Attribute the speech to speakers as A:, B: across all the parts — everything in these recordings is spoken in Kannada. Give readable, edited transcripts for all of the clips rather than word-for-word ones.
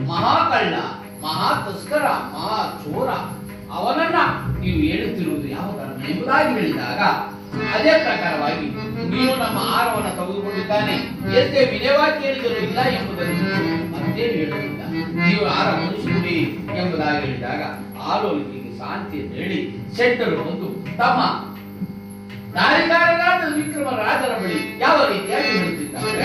A: ಮಹಾಕಳ್ಳ, ಮಹಾ ತಸ್ಕರ, ಮಹಾ ಚೋರ, ಅವನನ್ನ ನೀವು ಹೇಳುತ್ತಿರುವುದು ಯಾವ ಕಾರಣ ಎಂಬುದಾಗಿ ಹೇಳಿದಾಗ, ಅದೇ ಪ್ರಕಾರವಾಗಿ ನೀವು ನಮ್ಮ ಆಹಾರವನ್ನು ತೆಗೆದುಕೊಂಡಿದ್ದಾನೆ ಎಷ್ಟೇ ವಿನಯವಾಗಿ ಕೇಳಿದರೂ ಇಲ್ಲ ಎಂಬುದನ್ನು ಮತ್ತೆ ಹೇಳುತ್ತಿಲ್ಲ. ನೀವು ಆಹಾರ ಮುಗಿಸಿಬಿಡಿ ಎಂಬುದಾಗಿ ಹೇಳಿದಾಗ ಆಲೋಲಿಕೆಗೆ ಶಾಂತಿ ಅಂತ ಹೇಳಿ ಶೆಟ್ಟರು ಬಂದು ತಮ್ಮ ದಾರಿಕಾರರಾದ ವಿಕ್ರಮ ರಾಜರ ಬಳಿ ಯಾವ ರೀತಿಯಾಗಿ ಹೇಳುತ್ತಿದ್ದಾರೆ.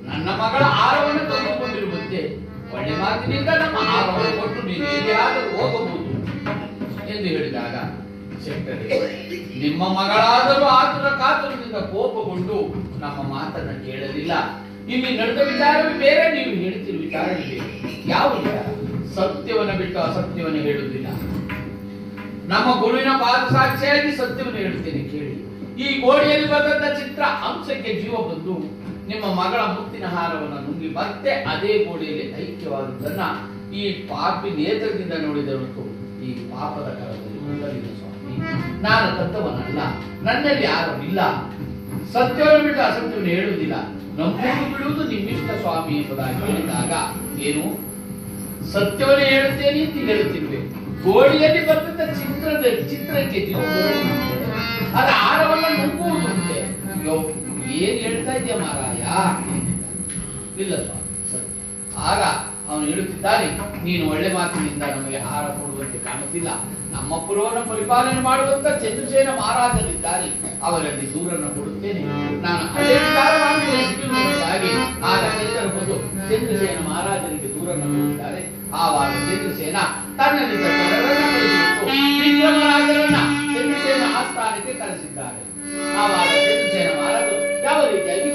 A: ನನ್ನ ಮಗಳ ಆಹಾರವನ್ನು ತೆಗೆದುಕೊಂಡಿರುವಂತೆ ಒಳ್ಳೆ ಮಾತಿನಿಂದ ನಮ್ಮ ಆಹಾರವನ್ನು ಕೊಟ್ಟು ನೀನು ಎಲ್ಲಿಯಾದರೂ ಹೋಗಬಹುದು ಎಂದು ಹೇಳಿದಾಗ, ಶೆಟ್ಟರೇ, ನಿಮ್ಮ ಮಗಳಾದರೂ ಆತುರ ಕಾತುರದಿಂದ ಕೋಪಗೊಂಡು ನಮ್ಮ ಮಾತನ್ನು ಕೇಳಲಿಲ್ಲ. ಇಲ್ಲಿ ನಡೆದ ವಿಚಾರವೇ ಬೇರೆ, ನೀವು ಹೇಳ್ತಿರುವ ವಿಚಾರವೇ ಬೇರೆ. ಯಾವ ವಿಚಾರ? ಸತ್ಯವನ್ನು ಬಿಟ್ಟು ಅಸತ್ಯವನ್ನು ಹೇಳುವುದಿಲ್ಲ. ನಮ್ಮ ಗುರುವಿನ ಪಾದ ಸಾಕ್ಷಿಯಾಗಿ ಸತ್ಯವನ್ನು ಹೇಳುತ್ತೇನೆ ಕೇಳಿ. ಈ ಗೋಡೆಯಲ್ಲಿ ಬಂದಂತ ಚಿತ್ರ ಅಂಶಕ್ಕೆ ಜೀವ ಬಂದು ನಿಮ್ಮ ಮಗಳ ಮುತ್ತಿನ ಹಾರವನ್ನು ನುಂಗಿ ಮತ್ತೆ ಅದೇ ಗೋಡೆಯಲ್ಲಿ ಐಕ್ಯವಾದುದನ್ನ ಈ ಪಾಪಿ ನೇತ್ರದಿಂದ ನೋಡಿದರಂತೂ ಈ ಪಾಪದ ಕಾಲದಲ್ಲಿ ಉಂಟಲಿಲ್ಲ ಸ್ವಾಮಿ. ನಾನು ತತ್ವವನ್ನಲ್ಲ, ನನ್ನಲ್ಲಿ ಯಾರು ಇಲ್ಲ. ಸತ್ಯವನ್ನು ಬಿಟ್ಟು ಅಸತ್ಯವನ್ನು ಹೇಳುವುದಿಲ್ಲ. ನಂಬುವುದು ಬಿಡುವುದು ನಿಮ್ಮಿಷ್ಟ ಸ್ವಾಮಿ ಎಂಬುದಾಗಿ ಹೇಳಿದಾಗ, ಏನು ಸತ್ಯವನ್ನೇ ಹೇಳುತ್ತೇನೆ ಅಂತ ಹೇಳುತ್ತಿರುವೆ. ಗೋಡೆಯಲ್ಲಿ ಬಂದಂತ ಚಿತ್ರಕ್ಕೆ ಜೀವ ಅದ ಆಹಾರವನ್ನು ನುಂಗುವುದು ಅಂತೆ. ಏನ್ ಹೇಳ್ತಾ ಇದೆಯಾ ಮಾರಾಯ? ಇಲ್ಲ ಸ್ವಾಮಿ, ಸತ್ಯ. ಆಗ ಅವನು ಹೇಳುತ್ತಿದ್ದಾನೆ, ನೀನು ಒಳ್ಳೆ ಮಾತಿನಿಂದ ನಮಗೆ ಆಹಾರ ಕೊಡುವಂತೆ ಕಾಣುತ್ತಿಲ್ಲ. ನಮ್ಮ ಪುರವನ್ನು ಪರಿಪಾಲನೆ ಮಾಡುವಂತ ಚಂದ್ರಸೇನ ಮಹಾರಾಜರಿದ್ದಾರೆ, ಅವರಲ್ಲಿ ದೂರನ್ನು ಕೊಡುತ್ತೇನೆ. ನಾನು ಅದೇ ವಿಚಾರವಾಗಿ ಆಗ ಚಂದ್ರ ಬಂದು ಚಂದ್ರಸೇನ ಮಹಾರಾಜರಿಗೆ ದೂರನ್ನು ಕೊಡುತ್ತಾರೆ. ಆವಾಗ ಚಂದ್ರಸೇನ ತನ್ನಲ್ಲಿದ್ದ ವಿಕ್ರಮರಾಜರನ್ನ ಚಂದ್ರಸೇನ ಆಸ್ಥಾನಕ್ಕೆ ಕರೆಸಿದ್ದಾರೆ. ಆವಾಗ ಚಂದ್ರಸೇನ ಮಹಾರಾಜರು ಯಾವ ರೀತಿಯಾಗಿ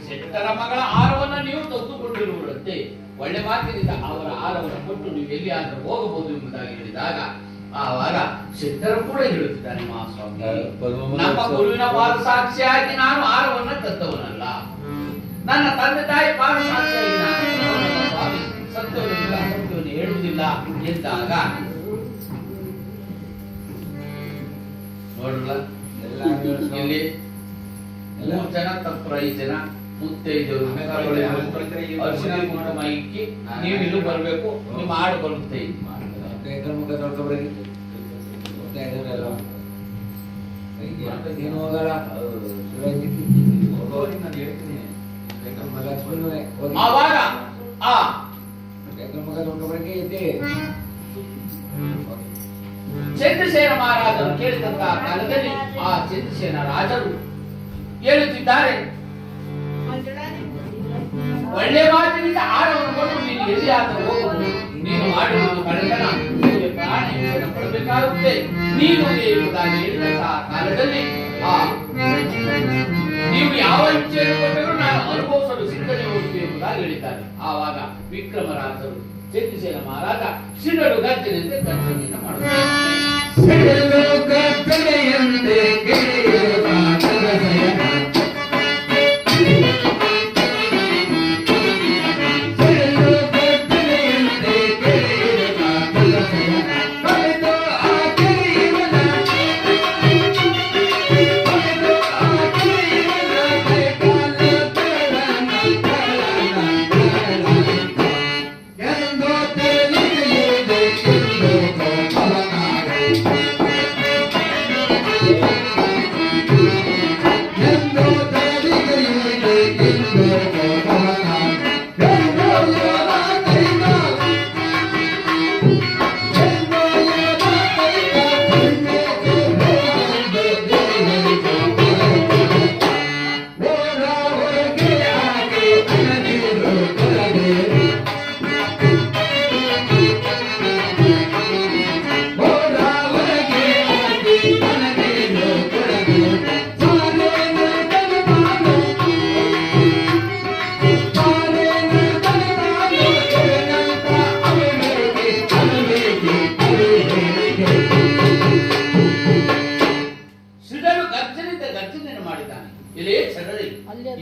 A: ಶೆಟ್ಟರ ಮಗಳ ಆಹಾರವನ್ನು ನೀವು ತೆಗೆದುಕೊಂಡಿರುವುದಂತೆ ಒಳ್ಳೆ ಮಾತಿನಿಂದ ಅವರ ಆಹಾರವನ್ನು ಕೊಟ್ಟು ನೀವು ಎಲ್ಲಿಯಾದರೂ ಹೋಗಬಹುದು ಎಂಬುದಾಗಿ ಹೇಳಿದಾಗ ಆವಾಗ ಶೆಟ್ಟರು ಕೂಡ ಹೇಳುತ್ತಿದ್ದಾನೆ, ಮಹಾಸ್ವಾಮಿ ನಮ್ಮ ಗುರುವಿನ ಪಾದ ಸಾಕ್ಷಿಯಾಗಿ ನಾನು ಆಹಾರವನ್ನ ಕದ್ದವನಲ್ಲ, ನನ್ನ ತಂದೆ ತಾಯಿ ಪಾದ ಸಾಕ್ಷಿಯಾಗಿ ನಾನು ಸ್ವಾಮಿ ಸತ್ಯವನ್ನು ಹೇಳುವುದಿಲ್ಲ ಎಂದಾಗ ನೋಡಲ್ಲ ಇಲ್ಲಿ 3 ಜನ ತಪ್ಪು 5 ಜನ ಮುತ್ತೈದೆಯರು ಅರಿಶಿನ ಕುಂಕುಮ ಇಕ್ಕಿ ನೀವು ಇಲ್ಲೂ ಬರ್ಬೇಕು, ನಿಮ್ಮ ಹಾಡು ಬರುತ್ತೆ. ಆವಾಗ ಚಂದ್ರಸೇನ ಮಹಾರಾಜರು ಕೇಳಿದಂತಹ ಕಾಲದಲ್ಲಿ ಆ ಚಂದ್ರಸೇನ ರಾಜರು ಹೇಳುತ್ತಿದ್ದಾರೆ, ಒಳ್ಳೆ ಮಾತಿನಿಂದ ಆಹಾರವನ್ನು ಕೊಟ್ಟು ನೀನು ಎಲ್ಲಿಯಾದರೂ ಹೋಗುವುದು, ನೀನು ಮಾಡಿರುವುದು ಕಳ್ಳತನ, ನಿನಗೆ ಪ್ರಾಣ ಹಿಂಸೆ ಪಡಬೇಕಾಗುತ್ತೆ ನೀನು ಎಂಬುದಾಗಿ ಹೇಳಿದಂತಹ ಕಾಲದಲ್ಲಿ ನೀವು ಯಾವ ಇಚ್ಛೆಯನ್ನು ಕೊಟ್ಟರೂ ನಾನು ಅನುಭವಿಸಲು ಸಿದ್ಧತೆ ಹೋಗುತ್ತೇವೆ ಎಂಬುದಾಗಿ ಹೇಳಿದ್ದಾರೆ. ಆವಾಗ ವಿಕ್ರಮರಾಜರು ಚಂದ್ರಸೇನ ಮಹಾರಾಜ ಸಿಡಲು ಗರ್ಜನೆಯಂತೆ ಗರ್ಜನೆಯನ್ನು ಮಾಡುತ್ತಾರೆ.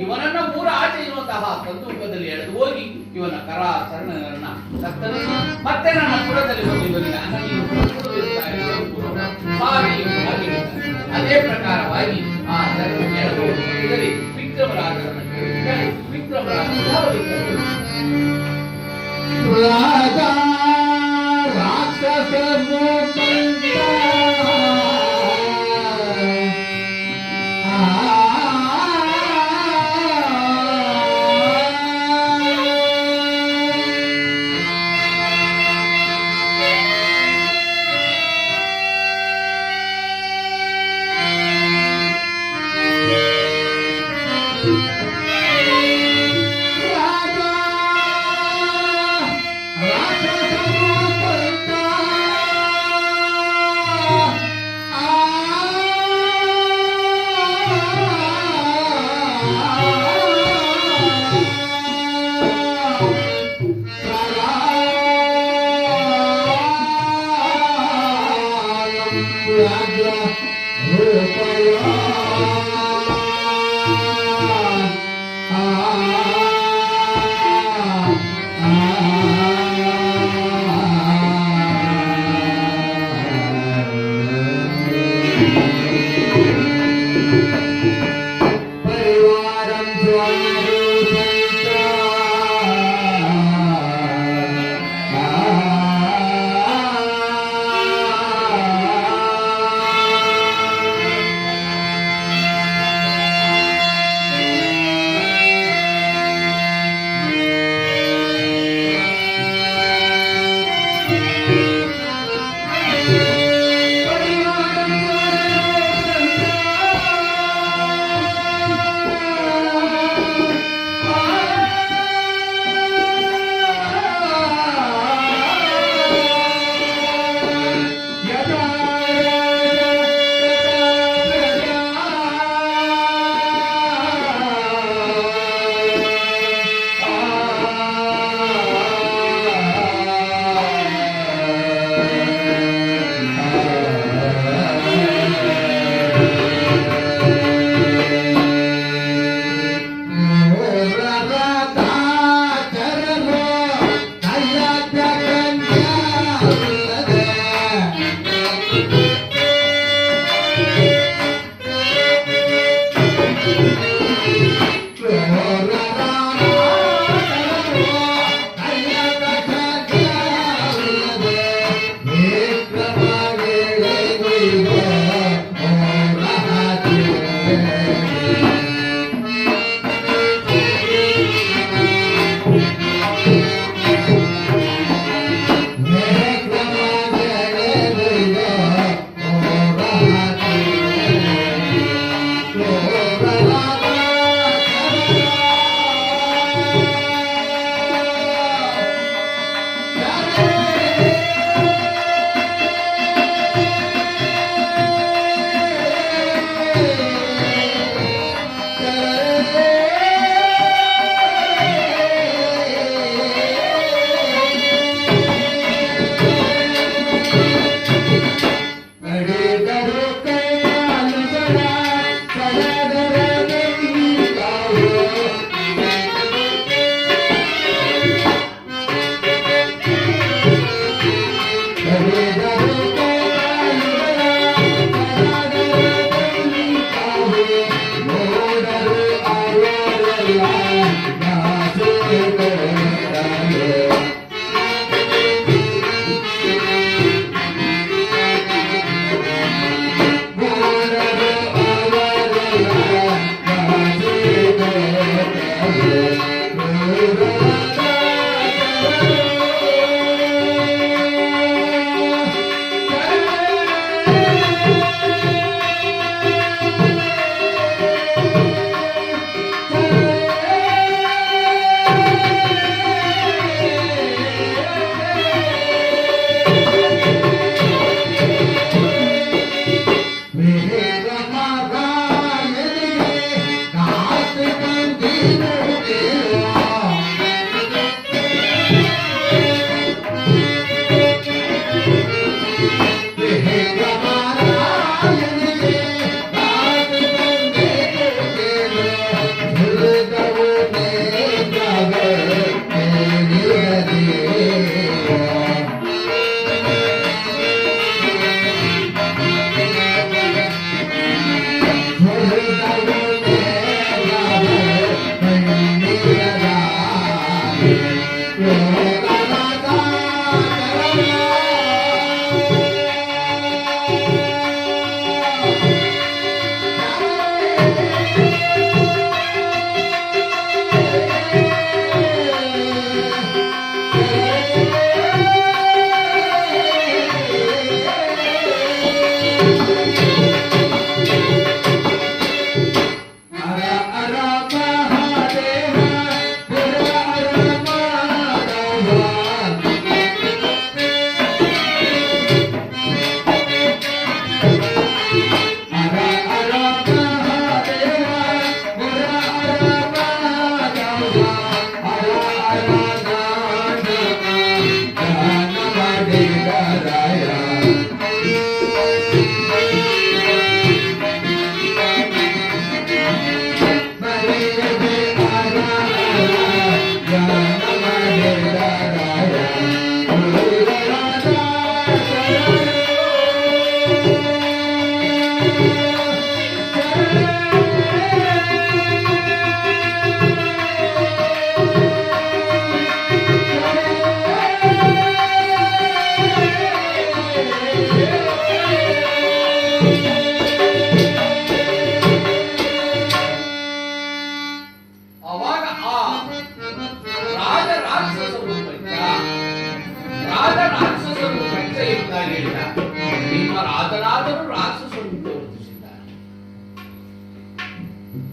A: ಇವನನ್ನ ಊರ ಆಚೆ ಇರುವಂತಹ ಸಂದೂಕದಲ್ಲಿ ಎಳೆದು ಹೋಗಿ ಇವನ ಕರ ಚರಣಗಳನ್ನ ಕತ್ತರಿಸಿ ಮತ್ತೆ ನನ್ನ ಪುರದಲ್ಲಿ ಹೋಗಿ ಇವನಿಗೆ ಅದೇ ಪ್ರಕಾರವಾಗಿ ಆ ಚರಣ ಎಳೆದು ಇದರಲ್ಲಿ ವಿಕ್ರಮರಾಜರನ್ನು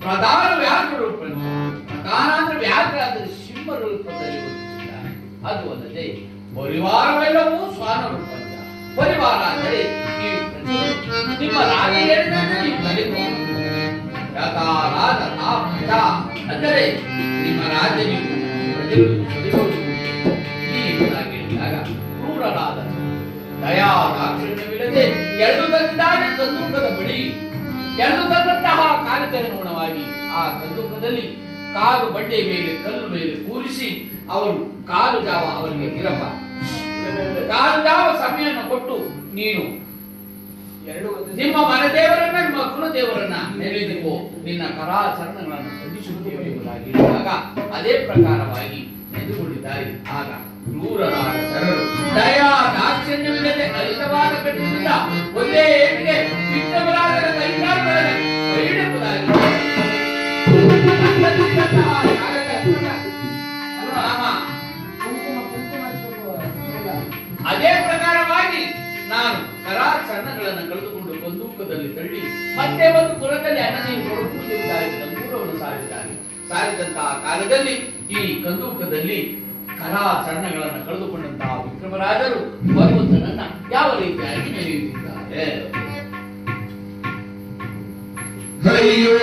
A: ಪ್ರಧಾನ ವ್ಯಾಘ್ರ ರೂಪಂಚ. ಪ್ರಧಾನ ಅಂದ್ರೆ ವ್ಯಾಘ್ರ ಅಂದರೆ ಸಿಂಹ ರೂಪದಲ್ಲಿ ವರ್ತಿಸಿದ್ದಾನೆ. ಅದು ಅಲ್ಲದೆ ಪರಿವಾರವೆಲ್ಲವೂ ಶ್ವಾನ ರೂಪಂಚ. ಪರಿವಾರ ಅಂದರೆ ನೀವು ನಿಮ್ಮ ರಾಜ ಹೇಳಿದಂತೆ ನೀವು ನಡೆದುಕೊಂಡು ಯಥಾರಾಜ ತಾಪಿತ ಅಂದರೆ ನಿಮ್ಮ ರಾಜನಿಗೂ ಹೇಳಿದಾಗ ಕ್ರೂರರಾದ ದಯಾ ದಾಕ್ಷಿಣ್ಯವಿಲ್ಲದೆ ಎಳೆದು ತಂದಿದ್ದಾರೆ ಕಂದೂಕದ ಬಳಿ. ಎಳೆದು ತಂದಂತಹ ಕಾರ್ಯಕ್ಕನುಗುಣವಾಗಿ ಆ ಕಂದೂಕದಲ್ಲಿ ಕಾಲು ಬಂಡೆ ಮೇಲೆ ಕಲ್ಲು ಮೇಲೆ ಕೂರಿಸಿ ಅವರು ಕಾಲು ಜಾವ ಅವರಿಗೆ ಇರಪ್ಪ ಕಾಲು ಜಾವ ಸಮಯವನ್ನು ಕೊಟ್ಟು ನೀನು ನಿಮ್ಮ ಮನೆದೇವರನ್ನ ನಿಮ್ಮ ಕುಲದೇವರನ್ನ ನೆನೆದಿರುವೋ ನಿನ್ನ ಕರಾಚರಣಗಳನ್ನು ಖಂಡಿಸುತ್ತೇವೆ ಎಂಬುದಾಗಿ ಹೇಳಿದಾಗ ಅದೇ ಪ್ರಕಾರವಾಗಿ ನೆನೆದುಕೊಂಡಿದ್ದಾರೆ. ಆಗ ಕ್ರೂರರಾದ ಶರರು ದಯಾ ದಾಕ್ಷಿಣ್ಯವಿಲ್ಲದೆ ಅರಿತವಾದ ಕಟ್ಟಿನಿಂದ ಒಂದೇ ಏಟಿಗೆ ವಿಕ್ರಮರಾಜರ ಕೈಕಾಲುಗಳನ್ನು ಕೈಹಿಡಿಯುವುದಾಗಿ ಅದೇ ಪ್ರಕಾರವಾಗಿ ನಾನು ಕರಾಚರಣಗಳನ್ನು ಕಳೆದುಕೊಂಡು ಬಂದೂಕದಲ್ಲಿ ತಳ್ಳಿ ಮತ್ತೆ ಒಂದು ಪುರದಲ್ಲಿ ಅನ್ನ ನೀರು ಕೊಡುವುದಿದ್ದಾರೆ ದೂರವನ್ನು ಸಾರಿದಂತಹ ಕಾಲದಲ್ಲಿ ಈ ಕಂದೂಕದಲ್ಲಿ ಕರಾಚರಣಗಳನ್ನು ಕಳೆದುಕೊಂಡಂತಹ ವಿಕ್ರಮರಾಜರು ಭಗವಂತನನ್ನ ಯಾವ ರೀತಿಯಾಗಿ ನೆನೆಯುತ್ತಿದ್ದಾರೆ.
B: ಅಯ್ಯೋ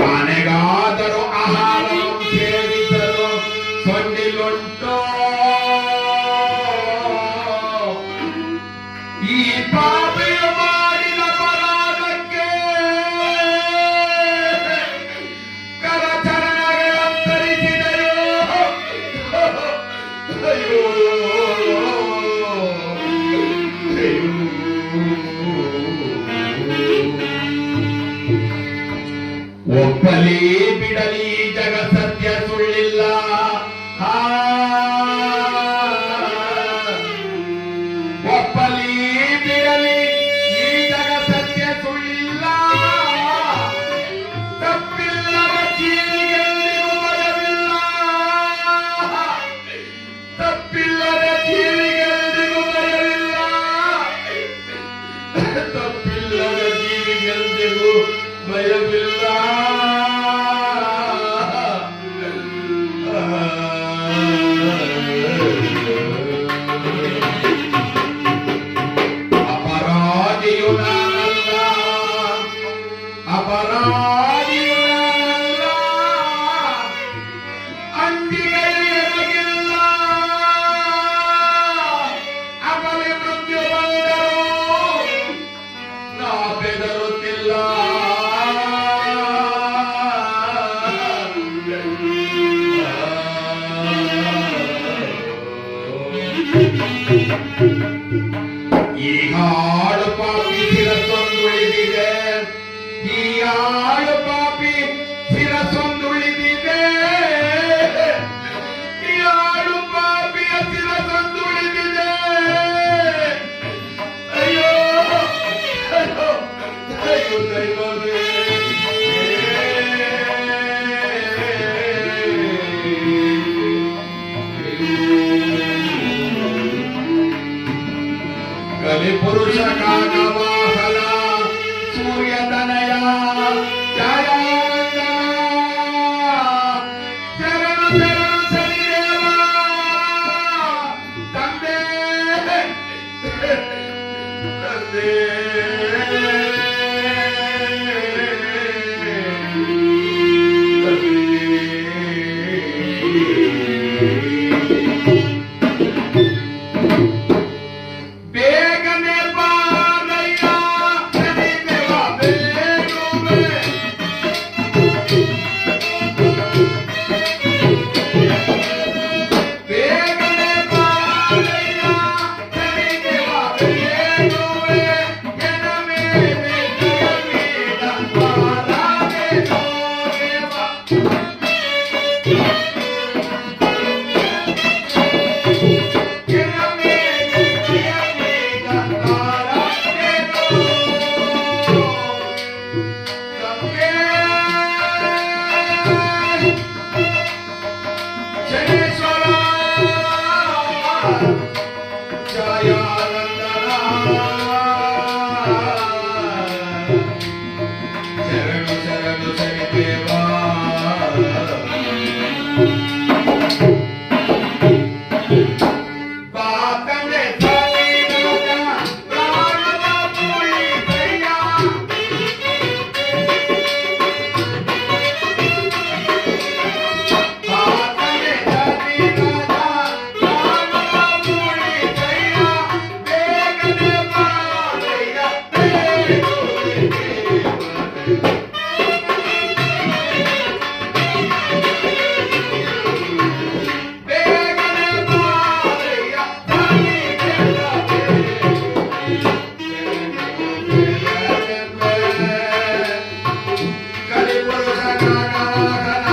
B: ಆನೆಗಾದರೂ ಆಹಾರ ಸೇವಿಸಲು ಸೊನ್ನಿಲುಂಟೋ ಈ ಪಾಪಿಯು ಮಾಡಿದ ಅಪರಾಧಕ್ಕೆ ಕರಚರಣೆಗೆ ಅಂತರಿಸಿದೆಯೋ ಈ ಹಾಳು ಪಾಪಿ ಶಿರಸೊಂದುಳಿದಿದೆ, ಈ ಹಾಳು ಪಾಪಿ ಶಿರಸೊಂದುಳಿದಿದೆ, ಈ ಹಾಳು ಪಾಪಿಯ ಶಿರಸೊಂದುಳಿದಿದೆ. ಅಯ್ಯೋ ಅಯ್ಯೋ ಅಯ್ಯೋ ದೈವವೇ. ಕಲಿಪುರುಷ ಕಾಗವಾಹನ ಸೂರ್ಯತನಯ ಜಯಾನಂದನ ಶರಣು ಶರಣು ಶನಿದೇವ ತಂದೆ ತಂದೆ. ಬೇಗನೆ ಬಾರಯ್ಯ ಶನಿದೇವ ಬೇಗುವೆ. ಬೇಗನೆ ಬಾರಯ್ಯ ಶನಿದೇವ ಬೇಗುವೆ. ಎನ ಮೇಲೆ ಜಯವೀರ ಬಾರದೆ ನೋಡೆವ. ಶರಣು ಶರಣು ಶನಿದೇವ. ಬಾತನೆ ಸನಿರಾಜ ಪ್ರಾಣವ ಉಳಿಸಯ್ಯ. ಬಾತನೆ ಸನಿರಾಜ ಪ್ರಾಣವ ಉಳಿಸಯ್ಯ. ಬೇಗನೆ ಬಾರಯ್ಯ ಬೇಗುವೆ. ಬೇಗನೆ ಬಾರಯ್ಯ ಶನಿದೇವ ಕಲಿಪುರುಷ ಕಾಗವಾಹನ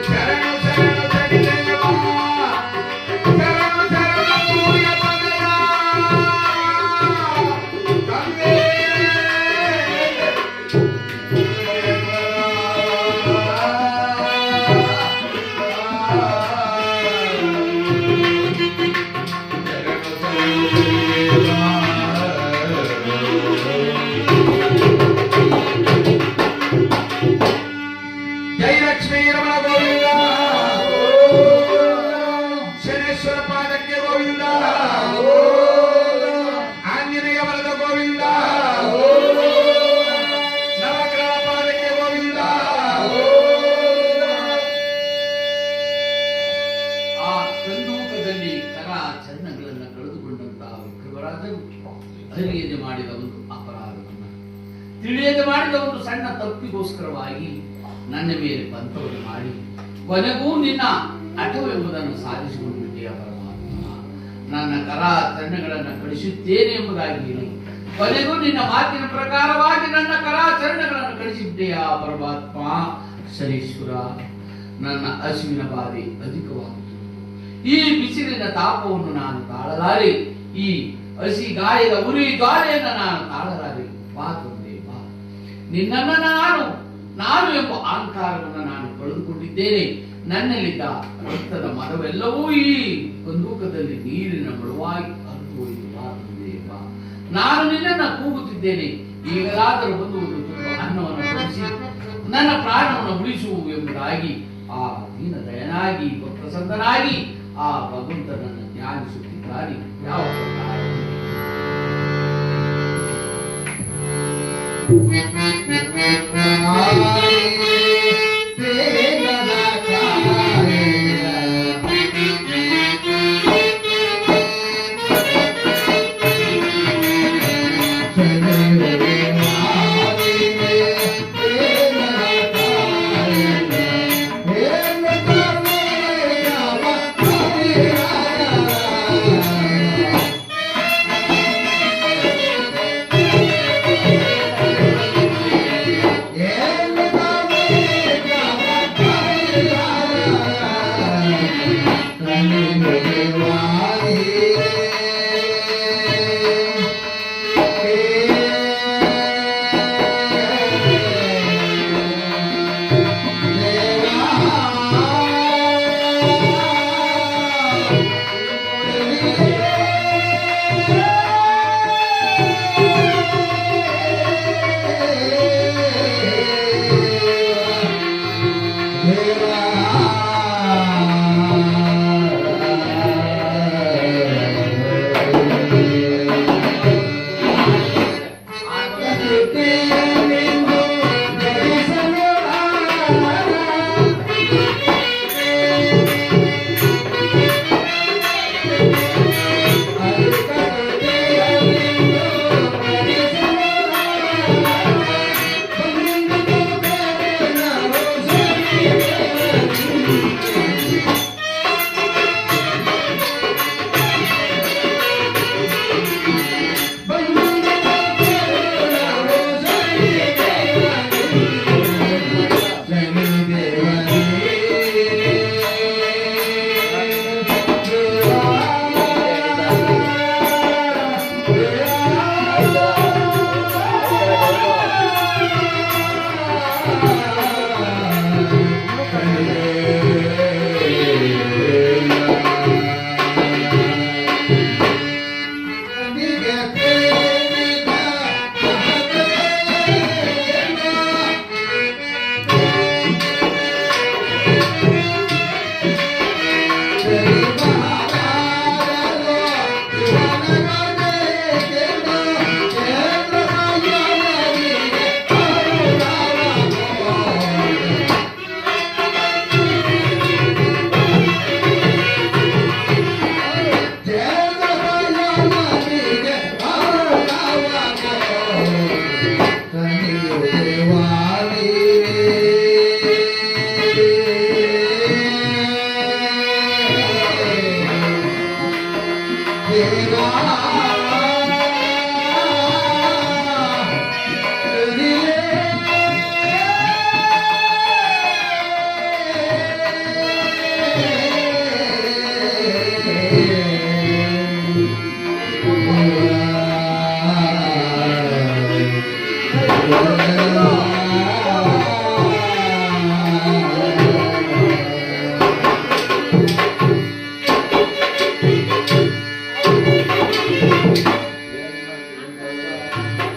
B: ಶರಣು ಶರಣು ಶನಿದೇವ. ಶರಣು ಶರಣು ಸೂರ್ಯತನಯ ತಂದೆ. ಜೈ ಲಕ್ಷ್ಮೀ ರಮಣ ಗೋವಿಂದ. ಶನೇಶ್ವರ ಪಾದಕ್ಕೆ ಗೋವಿಂದ. ಆಂಜನೇಯ ವರದ ಗೋವಿಂದ. ನವಗ್ರಹ ಪಾದಕ್ಕೆ ಗೋವಿಂದ.
A: ಆ ಕಂದೂಕದಲ್ಲಿ ಕರ ಚರಣಗಳನ್ನು ಕಳೆದುಕೊಂಡಂತಹ ವಿಕ್ರಮರಾಜನು ಅರಿಯದೆ ಮಾಡಿದ ಒಂದು ಅಪರಾಧವನ್ನು, ತಿಳಿಯದೆ ಮಾಡಿದ ಒಂದು ಸಣ್ಣ ತಪ್ಪಿಗೋಸ್ಕರವಾಗಿ ನನ್ನ ಮೇಲೆ ಬಂತವನ್ನು ಮಾಡಿ ಕೊನೆಗೂ ನಿನ್ನ ಹಠವೆಂಬುದನ್ನು ಸಾಧಿಸಿಕೊಂಡು ಬಿಟ್ಟೆಯ ಪರಮಾತ್ಮ. ನನ್ನ ಕರ ಚರಣಗಳನ್ನು ಕಳಿಸುತ್ತೇನೆ ಎಂಬುದಾಗಿ ಹೇಳಿ ಕೊನೆಗೂ ನಿನ್ನ ಮಾತಿನ ಪ್ರಕಾರವಾಗಿ ನನ್ನ ಕರ ಚರಣಗಳನ್ನು ಕಳಿಸಿಬಿಟ್ಟೆಯ ಪರಮಾತ್ಮ. ಶನೀಶ್ವರ, ನನ್ನ ಹಸಿವಿನ ಬಾಧೆ ಅಧಿಕವಾಗುತ್ತದೆ. ಈ ಬಿಸಿಲಿನ ತಾಪವನ್ನು ನಾನು ತಾಳಲಾರೆ. ಈ ಹಸಿ ಗಾಯದ ಉರಿ ಗಾಳಿಯನ್ನು ನಾನು ತಾಳಲಾರೆ. ಬಾ ತಂದೆ ಬಾ. ನಿನ್ನನ್ನು ನಾನು ಎಂಬ ಅಹಂಕಾರವನ್ನು ನಾನು ಕಳೆದುಕೊಂಡಿದ್ದೇನೆ. ನನ್ನಲ್ಲಿದ್ದ ರಕ್ತದ ಮರವೆಲ್ಲವೂ ಈ ಬಂದೂಕದಲ್ಲಿ ನೀರಿನ ಮಡುವಾಗಿ ಹರಿದು ಹೋಯಿತು. ಬಾ ತಂದೆ ಬಾ. ನಾನು ನಿನ್ನನ್ನು ಕೂಗುತ್ತಿದ್ದೇನೆ. ಈಗಲಾದರೂ ಬಂದು ಒಂದು ತುತ್ತು ಅನ್ನವನ್ನು ಕೊಡಿಸಿ ನನ್ನ ಪ್ರಾಣವನ್ನು ಉಳಿಸುವು ಎಂಬುದಾಗಿ ಆ ದೀನ ದಯನಾಗಿ ಪ್ರಸನ್ನನಾಗಿ ಆ ಭಗವಂತನನ್ನು ಧ್ಯಾನಿಸುತ್ತಿದ್ದಾನೆ. ಯಾವ ಪ್ರಕಾರ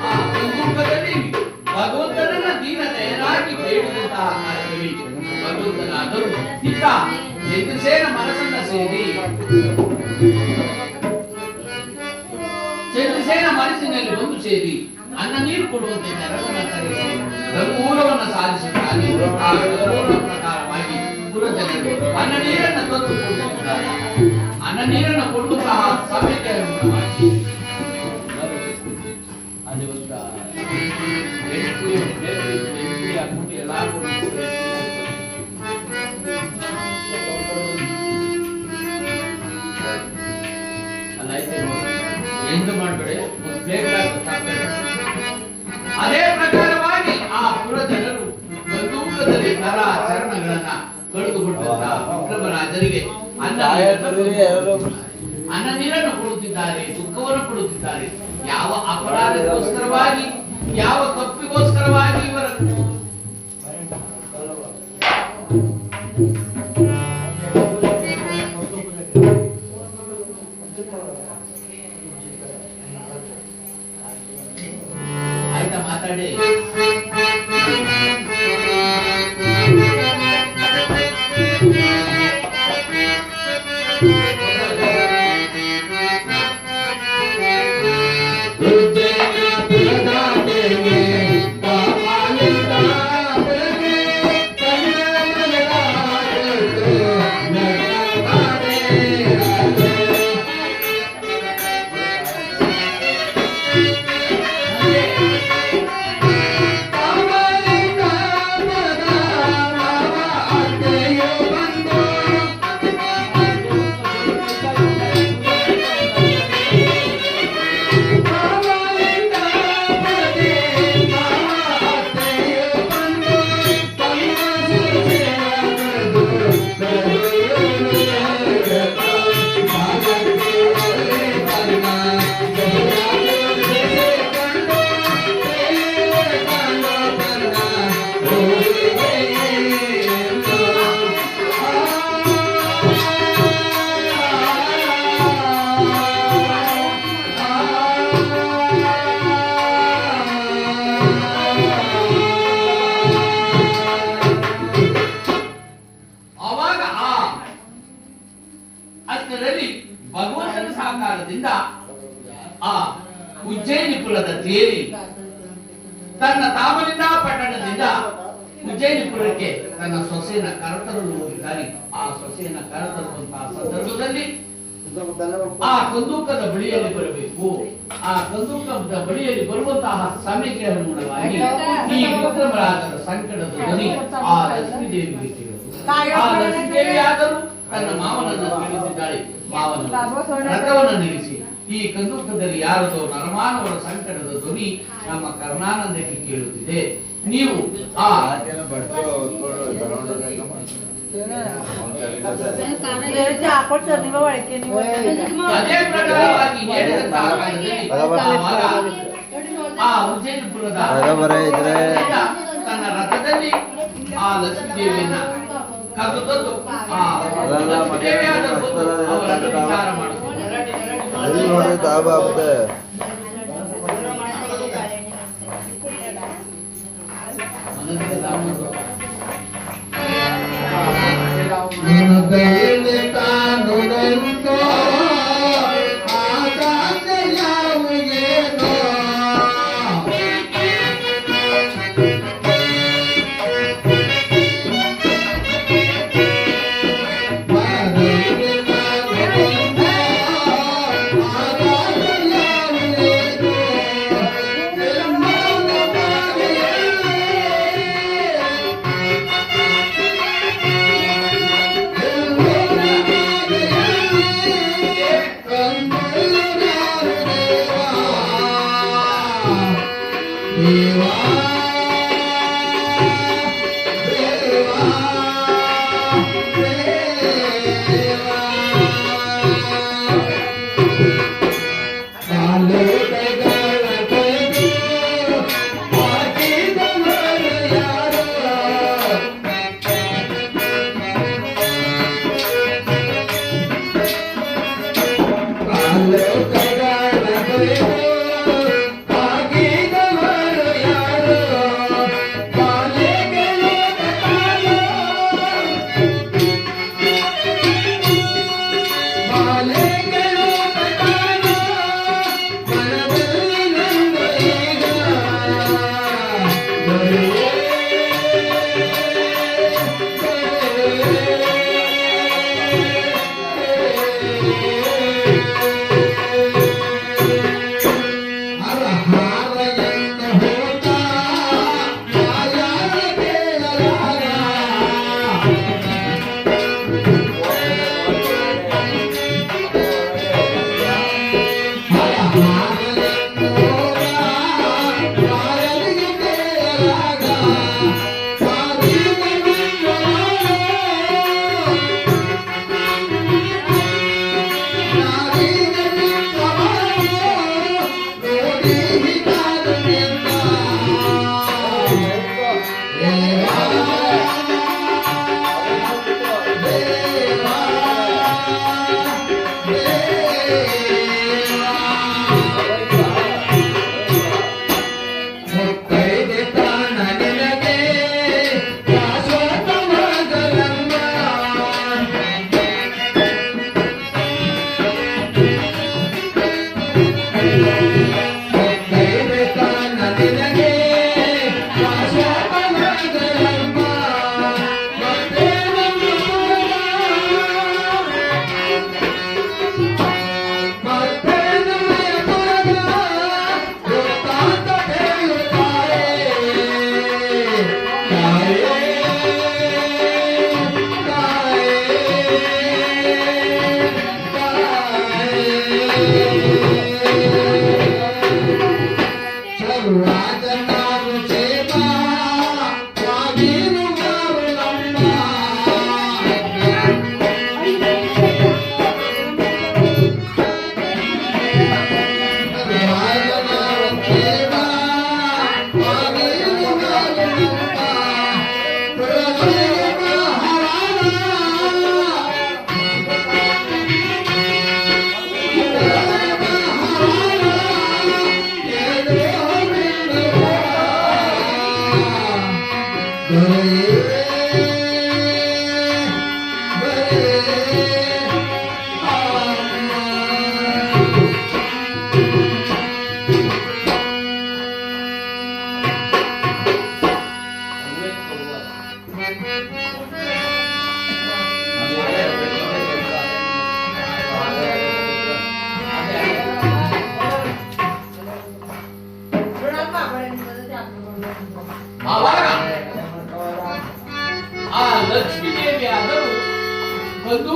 A: ಆ ಸಂದರ್ಭದಲ್ಲಿ ಭಗವಂತನನ್ನ ದೀನದಯನಾಗಿ ಬೇಡಿದಂತಹ ಕಾಲದಲ್ಲಿ ಭಗವಂತನಾದರೂ ಇತ್ತ ಚಂದ್ರಸೇನ ಮನಸ್ಸನ್ನ ಸೇರಿ ಚಂದ್ರಸೇನ ಮನಸ್ಸಿನಲ್ಲಿ ಒಂದು ಸೇರಿ ಅನ್ನ ನೀರು ಕೊಡುವಂತೆ ನೆರವನ್ನ ಕರೆಸಿ ಗಂಗೂರವನ್ನು ಸಾಧಿಸುತ್ತಾನೆ. ಆ ಗಂಗೂರ ಪ್ರಕಾರವಾಗಿ ಪುರಜನರು ಅನ್ನ ನೀರನ್ನು ತಂದು ಕೊಡುತ್ತಿದ್ದಾರೆ. ಅನ್ನ ನೀರನ್ನು ಕೊಡುವಂತಹ ಸಮಯಕ್ಕೆ ಅನುಗುಣವಾಗಿ ಅದು ಎಲ್ಲ ಎಂದು ಮಾಡಬೇಡಿ, ಅದೇ ಪ್ರಕಾರವಾಗಿ ಆ ಪುರಜನರು ಬಂದೂಕದಲ್ಲಿ ಕರ ಚರಣಗಳನ್ನ ಕಳೆದುಕೊಂಡಂತಹ ವಿಕ್ರಮರಾಜರಿಗೆ ಅನ್ನ ನೀರನ್ನು ಕೊಡುತ್ತಿದ್ದಾರೆ, ದುಃಖವನ್ನು ಕೊಡುತ್ತಿದ್ದಾರೆ. ಯಾವ ಅಪರಾಧಕ್ಕೋಸ್ಕರವಾಗಿ, ಯಾವ ತಪ್ಪಿಗೋಸ್ಕರವಾಗಿ ಇವರ ಆಯ್ತಾ ಮಾತಾಡಿ. ಭಗವಂತನ ಸಹಕಾರದಿಂದ ಆ ಉಜ್ಜಯಿನಿಪುರದ ತೇರಿ ತನ್ನ ತಾಮಲಿಂದ ಪಟ್ಟಣದಿಂದ ಉಜ್ಜಯಿನಿಪುರಕ್ಕೆ ತನ್ನ ಸೊಸೆಯನ್ನ ಕರೆತರಲು ಹೋಗಿದ್ದಾರೆ. ಆ ಸೊಸೆಯನ್ನ ಕರೆತರುವಂತಹ ಸಂದರ್ಭದಲ್ಲಿ ಆ ಕಂದೂಕದ ಬಳಿಯಲ್ಲಿ ಬರಬೇಕು. ಆ ಕಂದೂಕದ ಬಳಿಯಲ್ಲಿ ಬರುವಂತಹ ಸಮಯಕ್ಕೆ ಅನುಗುಣವಾಗಿ ಈ ವಿಕ್ರಮರಾಜರ ಸಂಕಟದ ಧ್ವನಿ ಆ ಲಕ್ಷ್ಮೀದೇವಿಗೆ ಕೇಳಿತು. ಆ ಲಕ್ಷ್ಮೀದೇವಿಯಾದರೂ ತನ್ನ ಮಾವನನ್ನು ತಿಳಿದಿದ್ದಾಳೆ. ಮಾವನ ರಥವನ್ನು ನಿಲ್ಲಿಸಿ ಈ ಕಂದೂಕದಲ್ಲಿ ಯಾರದೋ ನರಮಾನವರ ಸಂಕಟದ ಧ್ವನಿ ನಮ್ಮ ಕರ್ಣಾನಂದಕ್ಕೆ ಕೇಳುತ್ತಿದೆ. ನೀವು ಆ ಅದೇ ಪ್ರಕಾರವಾಗಿ ಹೇಳಿದಂತಹ ಆ ಉಜ್ಜಯಿನಿಪುರದ ತನ್ನ ರಥದಲ್ಲಿ ಆ ಲಕ್ಷ್ಮೀದೇವಿಯನ್ನ ಕರೆದು ತಂದು ಆ ಲಕ್ಷ್ಮೀದೇವಿಯಾದ ಅವರನ್ನು ವಿಚಾರ ಮಾಡುತ್ತಾರೆ.
C: Oh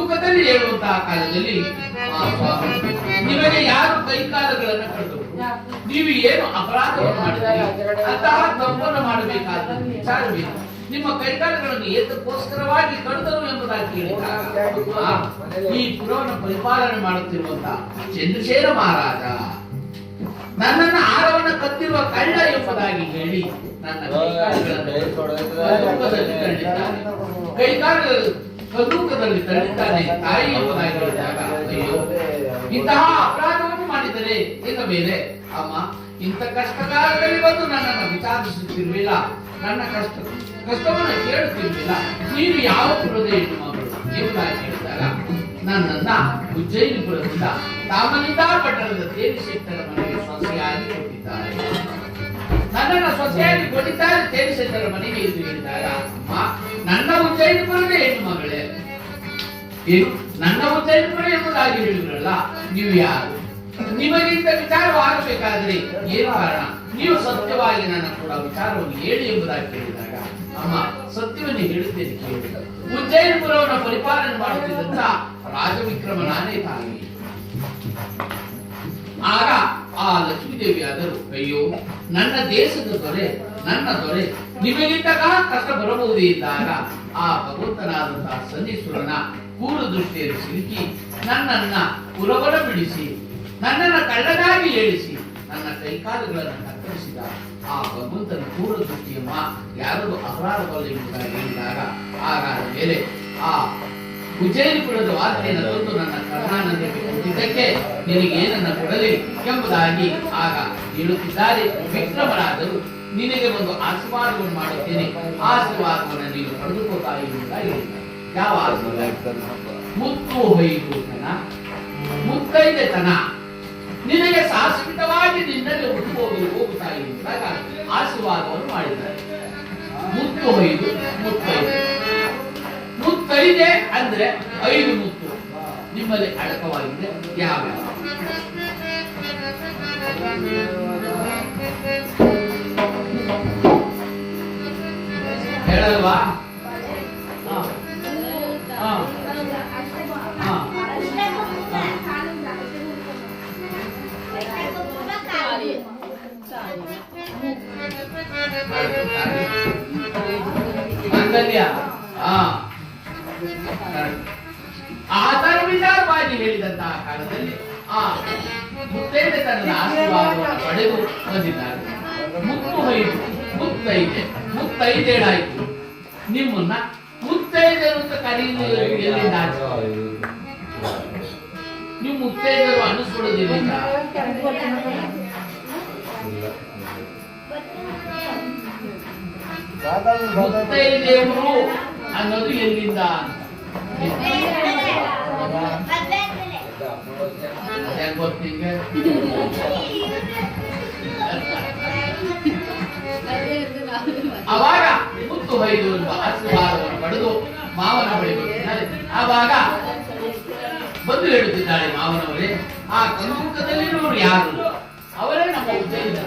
A: ಕಂದೂಕದಲ್ಲಿ ಹೇಳುವಂತಹ ಕಾಲದಲ್ಲಿ ಆ ಸ್ವಾಮಿ, ನಿಮಗೆ ಯಾರು ಕೈಕಾಲಗಳನ್ನು ಕಳೆದರು, ನೀವು ಏನು ಅಪರಾಧವನ್ನು ಮಾಡಿದ್ದೀರಿ, ಅಂತಹ ತಪ್ಪನ್ನು ಮಾಡಬೇಕಾದ ವಿಚಾರವೇನು, ನಿಮ್ಮ ಕೈಕಾಲುಗಳನ್ನು ಏತಕ್ಕೋಸ್ಕರವಾಗಿ ಕಡಿದರು ಎಂಬುದಾಗಿ ಕೇಳಿದಾಗ ಈ ಪುರವನ್ನು ಪರಿಪಾಲನೆ ಮಾಡುತ್ತಿರುವಂತಹ ಚಂದ್ರಶೇನ ಮಹಾರಾಜ ನನ್ನನ್ನು ಆರವನ್ನು ಕತ್ತಿರುವ ಕಳ್ಳ ಎಂಬುದಾಗಿ ಹೇಳಿ ನನ್ನ ಕೈಕಾಲುಗಳು ಕಂದೂಕದಲ್ಲಿ ತಳ್ಳಿದ್ದಾನೆ ತಾಯಿ ಎಂಬುದಾಗಿ ಹೇಳಿದಾಗ, ಅಯ್ಯೋ ಇಂತಹ ಅಪರಾಧವನ್ನು ಮಾಡಿದರೆ ಇನ್ನ ಮೇಲೆ ಅಮ್ಮ ಇಂಥ ಕಷ್ಟಕಾಲದಲ್ಲಿ ಬಂದು ನನ್ನನ್ನು ವಿಚಾರಿಸುತ್ತಿರುವಿಲ್ಲ, ನನ್ನ ಕಷ್ಟವನ್ನು ಕೇಳುತ್ತಿರುವಿಲ್ಲ, ನೀನು ಯಾವ ಪುರದ ಹೆಣ್ಣು ಮಗಳು ಎಂಬುದಾಗಿ ಹೇಳಿದಾಗ ನನ್ನನ್ನ ಉಜ್ಜಯಿನಿಪುರದಿಂದ ತಾಮನಿಂದ ಪಟ್ಟಣದ ತೇರಿಶೆಟ್ಟರ ಮನೆಗೆ ಸೊಸೆಯಾಗಿ ಕೊಟ್ಟಿದ್ದಾರೆ. ನನ್ನನ್ನು ಸೊಸೆಯಾಗಿ ಕೊಟ್ಟಿದ್ದಾರೆ ತೇರಿಶೆಟ್ಟರ ಮನೆಗೆ ಎಂದು ಹೇಳಿದಾಗ, ಅಮ್ಮ ನನ್ನ ಉಜ್ಜಯಿನಿಪುರದ ಹೆಣ್ಣು ಮಗಳೇ, ಏನು ನನ್ನ ಉಜ್ಜಯಿನಿಪುರ ಎಂಬುದಾಗಿ ಹೇಳಿದ್ರಲ್ಲ, ನೀವು ಯಾರು, ನಿಮಗಿಂತ ವಿಚಾರವಾಗಬೇಕಾದ್ರೆ ಏನು ಕಾರಣ, ನೀವು ಸತ್ಯವಾಗಿ ನನ್ನ ಕೂಡ ವಿಚಾರವನ್ನು ಹೇಳಿ ಎಂಬುದಾಗಿ ಕೇಳಿದಾಗ, ಅಮ್ಮ ಸತ್ಯವನ್ನು ಹೇಳುತ್ತೇನೆ ಕೇಳಿ, ಉಜ್ಜಯಿನಿಪುರವನ್ನು ಪರಿಪಾಲನೆ ಮಾಡುತ್ತಿದ್ದಂತ ರಾಜವಿಕ್ರಮ ನಾನೇ ತಾಯಿ. ಆಗ ಆ ಲಕ್ಷ್ಮೀದೇವಿ ಆದರೂ, ಅಯ್ಯೋ ನನ್ನ ದೇಶದ ದೊರೆ, ನನ್ನ ದೊರೆ, ನಿಮಗಿಂತಹ ಕಷ್ಟ ಬರಬಹುದೇ ಇದ್ದಾಗ ಆ ಭಗವಂತನಾದಂತಹ ಸನ್ನಿಸುರನ ಕೂರ ದೃಷ್ಟಿಯಲ್ಲಿ ಸಿಲುಕಿ ನನ್ನನ್ನ ಪುರವನ ಬಿಡಿಸಿ ನನ್ನನ್ನು ಕಳ್ಳನಾಗಿ ಏಳಿಸಿ ನನ್ನ ಕೈಕಾಲುಗಳನ್ನು ಕತ್ತರಿಸಿದ ಆ ಭಗವಂತನ ಕೂರ ದೃಷ್ಟಿಯಮ್ಮ ಯಾರದು ಅಪರಾಧವಲ್ಲ ಎಂಬುದಾಗಿ ಹೇಳಿದಾಗ, ಆಗಾದ ಮೇಲೆ ಆ ಉಜ್ಜಯಿನಿಪುರದ ವಾರ್ತೆಯನ್ನು ತಂದು ನನ್ನ ಕರ್ಣಾನಂದಕ್ಕೆ ಕೊಟ್ಟಿದ್ದಕ್ಕೆ ನಿನಗೇನನ್ನ ಕೊಡಲಿ ಎಂಬುದಾಗಿ ಆಗ ಹೇಳುತ್ತಿದ್ದಾರೆ. ವಿಕ್ರಮರಾದರು ನಿನಗೆ ಒಂದು ಆಶೀರ್ವಾದವನ್ನು ಮಾಡುತ್ತೇನೆ, ಆಶೀರ್ವಾದವನ್ನು ನೀನು ಪಡೆದುಕೋತಾ ಎಂಬುದಾಗಿ ಹೇಳಿದ್ದಾರೆ. ಯಾವ ಆಶೀರ್ವಾದ? ಮುತ್ತು ಹೊಯ್ಯುತನ, ಮುತ್ತೈದೆತನ, ನಿನಗೆ ಶಾಶ್ವತವಾಗಿ ನಿನ್ನಲ್ಲಿ ಹೋಗುತ್ತಾ ಎಂಬುದಾಗ ಆಶೀರ್ವಾದವನ್ನು ಮಾಡಿದ್ದಾರೆ. ಮುತ್ತು ಹೊಯ್ದು ಮುತ್ತೈದೆ, ಮುತ್ತೈದೆ ಅಂದ್ರೆ 5 ಮುತ್ತು ನಿಮ್ಮಲ್ಲಿ ಅಡಕವಾಗಿದೆ. ಯಾವ್ಯಾವ? ಹೇಳಲ್ವಾ? ಆತರ ವಿಚಾರವಾಗಿ ಹೇಳಿದಂತಹ ಕಾಲದಲ್ಲಿ ಆ ಮುತ್ತೈದೆ ತನ್ನ ಆಶೀರ್ವಾದವನ್ನು ಪಡೆದು ಬಂದಿದ್ದಾರೆ. ಮುತ್ತು ಹೊಯ್ದು ಮುತ್ತೈದೆ, ಮುತ್ತೈದೇಳಾಯ್ತು. ನಿಮ್ಮನ್ನ ಮುತ್ತೈದರು ಅಂತ ಕರೆಯುವುದು ಎಲ್ಲಿಂದ? ನೀವು ಮುತ್ತೈದರು ಅನಿಸ್ಕೊಳ್ಳೋದಿಲ್ಲ. ಮುತ್ತೈದೇವರು ಅನ್ನೋದು ಎಲ್ಲಿಂದ ಅಂತ ಗೊತ್ತಿಗೆ ಅವಾಗ ಮುತ್ತು ಹೊಯ್ದು ಎಂಬ ಆಶೀರ್ವಾದವನ್ನು ಪಡೆದು ಮಾವನ ಬಳಿ ಬರ್ತಿದ್ದಾರೆ. ಆವಾಗ ಬಂದು ಹೇಳುತ್ತಿದ್ದಾಳೆ, ಮಾವನವರೇ ಆ ಕಂದೂಕದಲ್ಲಿರುವವರು ಯಾರು? ಅವರೇ ನಮ್ಮ ಉಜ್ಜಯಿನಿ.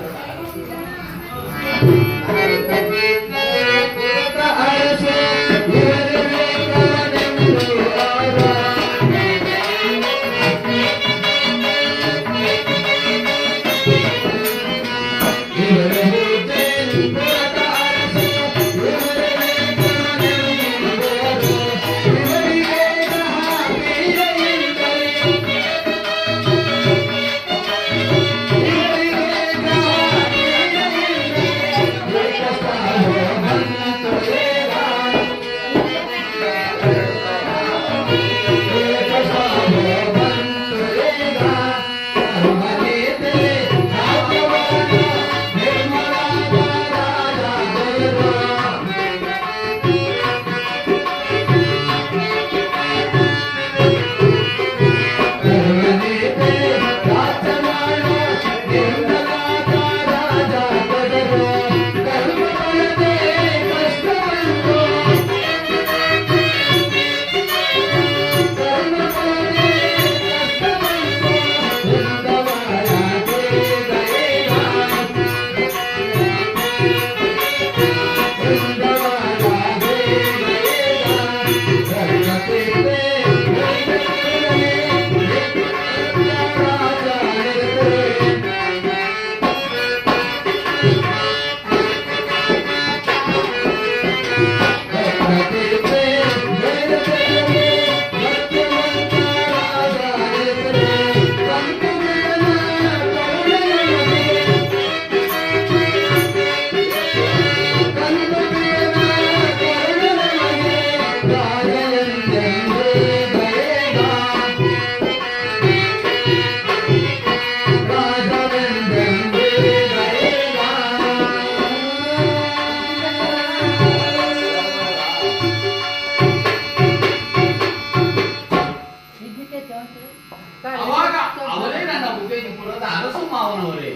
A: ಪುರದ ಅರಸು ಮಾವನವರೇ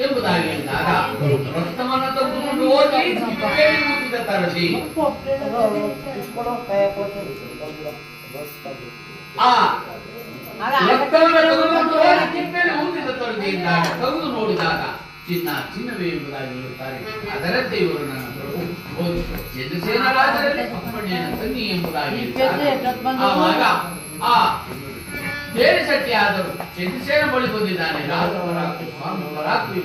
A: ಎಂಬುದಾಗಿ ಹೇಳಿದಾಗ ರಕ್ತವನ್ನು ತೆಗೆದುಕೊಂಡು ಹೋಗಿ ತಿಪ್ಪೆಯಲ್ಲಿ ಊದಿದ ತರದಿ ಆ ರಕ್ತವನ್ನು ತೆಗೆದುಕೊಂಡು ಹೋಗಿ ತಿಪ್ಪೆಯಲ್ಲಿ ಊದಿದ ತರದಿಯಿಂದಾಗ ತೆಗೆದು ನೋಡಿದಾಗ ಚಿನ್ನವೇ ಎಂಬುದಾಗಿ ಹೇಳುತ್ತಾರೆ. ಅದರಂತೆ ಇವರು ನನ್ನ ಪ್ರಭು ಚಂದ್ರಸೇನರಾಜರಲ್ಲಿ ಅಪ್ಪಣ್ಣನ ತಂಗಿ ಎಂಬುದಾಗಿ ಆವಾಗ ಆ ಬೇರೆ ಶೆಟ್ಟಿ ಆದರೂ ಚಂದ್ರಸೇನ ಬಳಿ ಬಂದಿದ್ದಾನೆ. ರಾಜವರಾತ್ರಿ ಸ್ವಾಮಿ ವರಾತ್ರಿ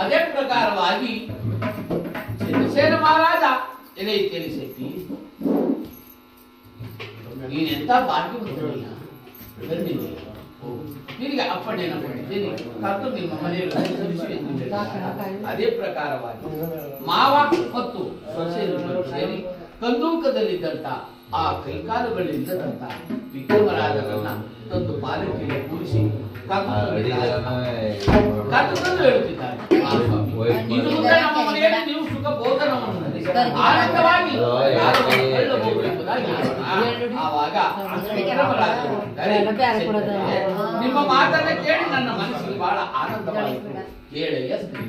A: ಅದೇ ಪ್ರಕಾರವಾಗಿ ಚಂದ್ರಸೇನ ಮಹಾರಾಜ ಎಲೆ ಶೆಟ್ಟಿ ನೀನೆಂತ ಭಾಗ್ಯವಂತನಯ್ಯ, ನಿನಗೆ ಅಪ್ಪಣೆಯನ್ನು ಕೊಟ್ಟಿದ್ದೇನೆ, ಕರ್ತು ನಿಮ್ಮ ಮನೆಯಲ್ಲಿ ಅನುಸರಿಸು ಎಂದು ಹೇಳಿದ್ದಾರೆ. ಅದೇ ಪ್ರಕಾರವಾಗಿ ಮಾವ ಮತ್ತು ಸೊಸೆಯರು ಸೇರಿ ಕಂದೂಕದಲ್ಲಿದ್ದಂತ ಆ ಕೈಕಾಲುಗಳಿದ್ದಂತ ವಿಕ್ರಮರಾಜರನ್ನ ತಂದು ಪಾಲಕಿಗೆ ಕೂರಿಸಿ ಕರ್ತಂದು ಹೇಳುತ್ತಿದ್ದಾರೆ. ಇನ್ನು ಮುಂದೆ ನಮ್ಮ ಮನೆಯಲ್ಲಿ ನೀವು ಸುಖ ಬೋಧನವನ್ನು ನಡೆಸಿ ಆನಂದವಾಗಿ ಹೇಳಬಹುದು ಎಂಬುದಾಗಿ ಆವಾಗ ವಿಕ್ರಮರಾಜರು ನಿಮ್ಮ ಮಾತನ್ನ ಕೇಳಿ ನನ್ನ ಮನಸ್ಸಿಗೆ ಬಹಳ ಆನಂದವಾಯಿತು. ಕೇಳೆಯ ಸ್ತ್ರೀ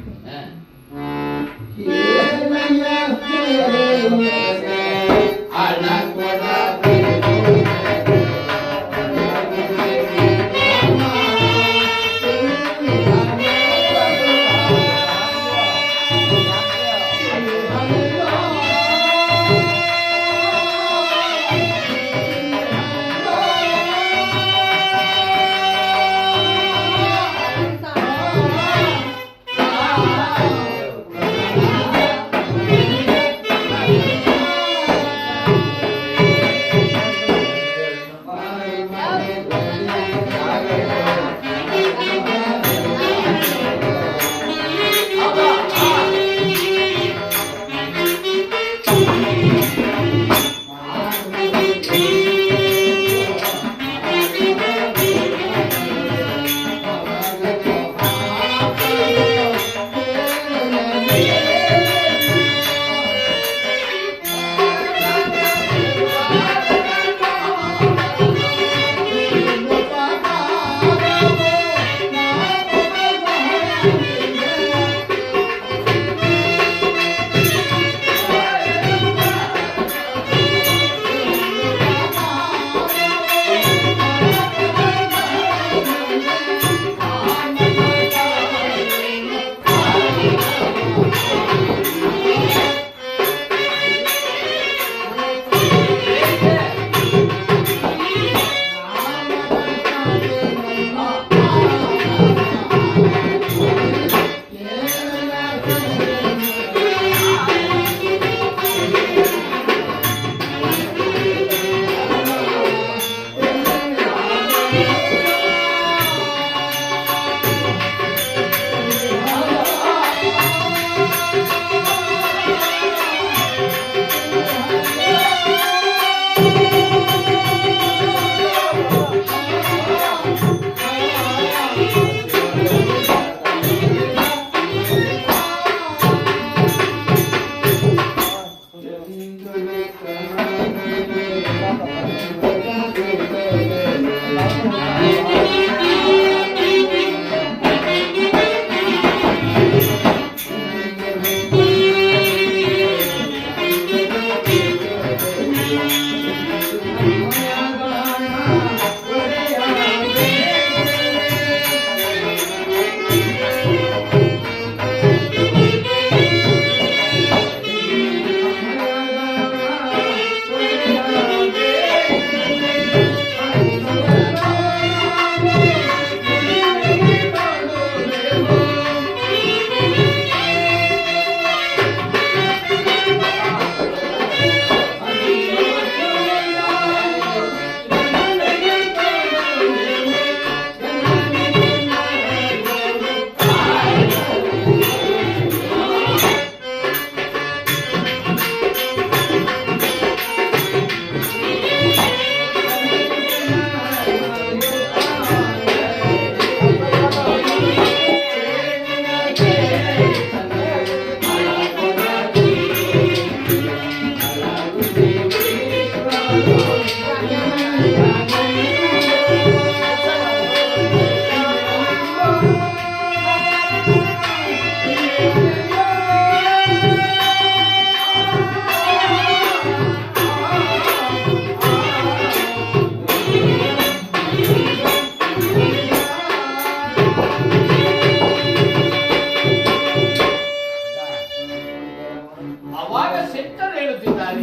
A: ಶೆಟ್ಟರ್ ಹೇಳುತ್ತಿದ್ದಾರೆ.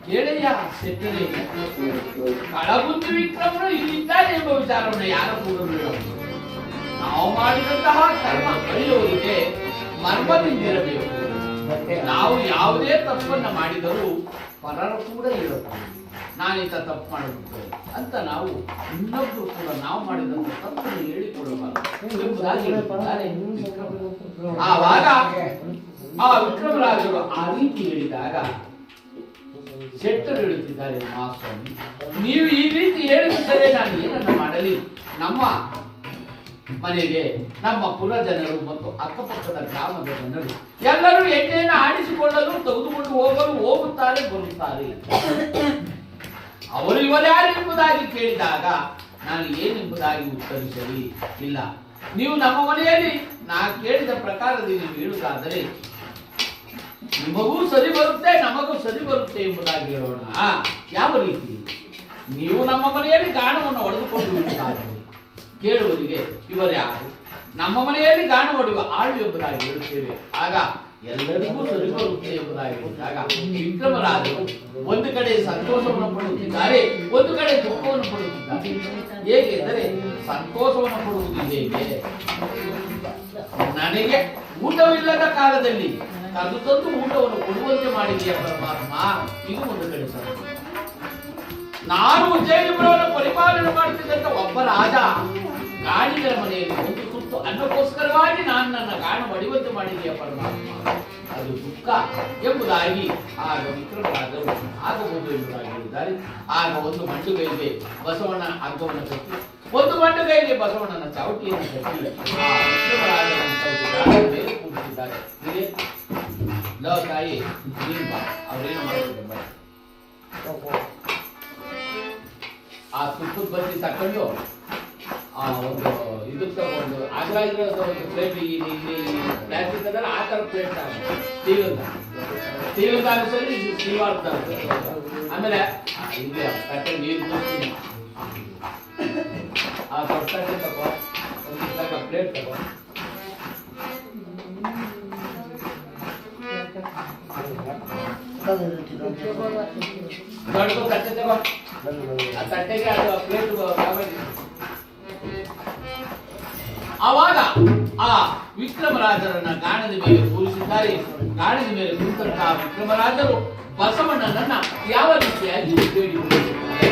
A: ಕೇಳಯ್ಯ ಶೆಟ್ಟರೇ, ಕಳಗುಂದಿ ವಿಕ್ರಮನು ಇಲ್ಲಿದ್ದಾರೆ ಎಂಬ ವಿಚಾರವನ್ನು ಯಾರ ಕೂಡ ಹೇಳಬಹುದು. ನಾವು ಮಾಡಿದಂತಹ ಕರ್ಮ ಅಳಿಯುವವರಿಗೆ ಮರ್ಮದಿಂದಿರಬೇಕು. ನಾವು ಯಾವುದೇ ತಪ್ಪನ್ನ ಮಾಡಿದರೂ ಪರರು ಕೂಡ ಹೇಳಬಹುದು, ನಾನೀತ ತಪ್ಪು ಮಾಡಬಹುದು ಅಂತ. ನಾವು ಇನ್ನೊಬ್ರು ಕೂಡ ನಾವು ಮಾಡಿದಂತ ತಪ್ಪನ್ನು ಹೇಳಿಕೊಳ್ಳಬಾರದು ಎಂಬುದಾಗಿ ಹೇಳುತ್ತಾರೆ ವಿಕ್ರಮರಾಜರು. ಆವಾಗ ಆ ವಿಕ್ರಮರಾಜರು ಆ ರೀತಿ ಹೇಳಿದಾಗ ಶೆಟ್ಟರು ಹೇಳುತ್ತಿದ್ದಾರೆ, ಮಹಾಸ್ವಾಮಿ ನೀವು ಈ ರೀತಿ ಹೇಳುತ್ತಿದ್ದರೆ ನಾನು ಏನನ್ನ ಮಾಡಲಿ? ನಮ್ಮ ಮನೆಗೆ ನಮ್ಮ ಕುಲ ಜನರು ಮತ್ತು ಅಕ್ಕಪಕ್ಕದ ಗ್ರಾಮದ ಜನರು ಎಲ್ಲರೂ ಎಣ್ಣೆಯನ್ನು ಆಡಿಸಿಕೊಳ್ಳಲು ತೆಗೆದುಕೊಂಡು ಹೋಗುತ್ತಾರೆ, ಬರುತ್ತಾರೆ. ಅವರು ಇವರ್ಯಾರು ಎಂಬುದಾಗಿ ಕೇಳಿದಾಗ ನಾನು ಏನೆಂಬುದಾಗಿ ಉತ್ತರಿಸಲಿ? ಇಲ್ಲ, ನೀವು ನಮ್ಮ ಮನೆಯಲ್ಲಿ ನಾ ಕೇಳಿದ ಪ್ರಕಾರದಲ್ಲಿ ನೀವು ಹೇಳುವುದಾದರೆ ನಿಮಗೂ ಸರಿ ಬರುತ್ತೆ, ನಮಗೂ ಸರಿ ಬರುತ್ತೆ ಎಂಬುದಾಗಿ ಹೇಳೋಣ. ಯಾವ ರೀತಿ? ನೀವು ನಮ್ಮ ಮನೆಯಲ್ಲಿ ಗಾಣವನ್ನು ಹೊಡೆದುಕೊಂಡು ಬಿಡುತ್ತಾರೆ, ಕೇಳುವರಿಗೆ ಇವರ್ಯಾರು? ನಮ್ಮ ಮನೆಯಲ್ಲಿ ಗಾಣ ಹೊಡೆಯುವ ಆಳು ಎಂಬುದಾಗಿ ಹೇಳುತ್ತೇವೆ. ಆಗ ಎಲ್ಲರಿಗೂ ಸರಿ ಬರುತ್ತೆ ಎಂಬುದಾಗಿ ಹೇಳಿದಾಗ ವಿಕ್ರಮರಾಜರು ಒಂದು ಕಡೆ ಸಂತೋಷವನ್ನು ಪಡುತ್ತಿದ್ದಾರೆ, ಒಂದು ಕಡೆ ದುಃಖವನ್ನು ಪಡುತ್ತಿದ್ದಾರೆ. ಹೇಗೆ ಎಂದರೆ, ಸಂತೋಷವನ್ನು ಪಡುವುದು ಹೇಗೆ? ನನಗೆ ಊಟವಿಲ್ಲದ ಕಾಲದಲ್ಲಿ ಕರೆದು ತಂದು ಊಟವನ್ನು ಕೊಡುವಂತೆ ಮಾಡಿದೆಯ ಪರಮಾತ್ಮ, ಇದು ಒಂದು ಕಡೆ ಸಂತೋಷ. ನಾನು ಉಜ್ಜಯಿನಿಪುರವನ್ನು ಪರಿಪಾಲನೆ ಮಾಡುತ್ತಿದ್ದಂತ ಒಬ್ಬ ರಾಜ ಗಾಣಿಗರ ಮನೆಯಲ್ಲಿ ಒಂದು ತುತ್ತು ಅನ್ನಕ್ಕೋಸ್ಕರವಾಗಿ ನಾನು ನನ್ನ ಗಾಣ ಹೊಡೆಯುವಂತೆ ಮಾಡಿದೆಯ ಪರಮಾತ್ಮ, ಅದು ದುಃಖ ಎಂಬುದಾಗಿ ಆಗ ವಿಕ್ರಮರಾಜರು ಆಗಬಹುದು ಎಂಬುದಾಗಿ ಹೇಳಿದ್ದಾರೆ. ಆಗ ಒಂದು ಮಂಡುಗೈಗೆ ಬಸವಣ್ಣ ಹಗ್ಗವನ್ನು ಕಟ್ಟಿ, ಒಂದು ಮಂಡುಗೈಗೆ ಬಸವಣ್ಣನ ಚಾವಟಿಯನ್ನು ಕಟ್ಟಿ ಆ ವಿಕ್ರಮರಾಜರನ್ನು ಮೇಲೆ ಕೂಡಿಸಿದ್ದಾರೆ. ಲೋ ತಾಯಿ, ನೀನು ಬಾ, ಅವ್ರೇನು ಮಾಡುತ್ತಿದ್ದಾರೆ. ಆ ತುಪ್ಪದ ಬತ್ತಿ ತಕೊಂಡು ಆ ಒಂದು ಇದು ತಗೊಂಡು ಆಗ್ಲ ಇರೋದು ಒಂದು ಪ್ಲೇಟ್, ಇಲ್ಲಿ ಪ್ಲಾಸ್ಟಿಕ್ ಅದಲ್ಲ ಆ ಥರ ಪ್ಲೇಟ್ ಸ್ಟೀಲ್ ಸರಿ, ಸ್ಟೀಲ್ ಆಗ್ತಾರೆ. ಆಮೇಲೆ ಇಲ್ಲಿ ತಟ್ಟೆ ನೀರು ಕೂರ್ತೀನಿ, ಆ ದೊಡ್ಡ ತಟ್ಟೆ ತಗೋ, ಒಂದು ಪ್ಲೇಟ್ ತಗೋ, ದೊಡ್ಡ ತಟ್ಟೆ ತಗೋ, ಆ ತಟ್ಟೆಗೆ ಅದು ಪ್ಲೇಟ್. ಆವಾಗ ಆ ವಿಕ್ರಮರಾಜರನ್ನ ಗಾಣದ ಮೇಲೆ ಕೂರಿಸಿದ್ದಾರೆ. ಗಾಣದ ಮೇಲೆ ಕೂರಿಸಿದಂತಹ ವಿಕ್ರಮರಾಜರು ಬಸವಣ್ಣನನ್ನ ಯಾವ ರೀತಿಯಾಗಿ ಬೇಡಿಕೊಂಡಿದ್ದಾರೆ?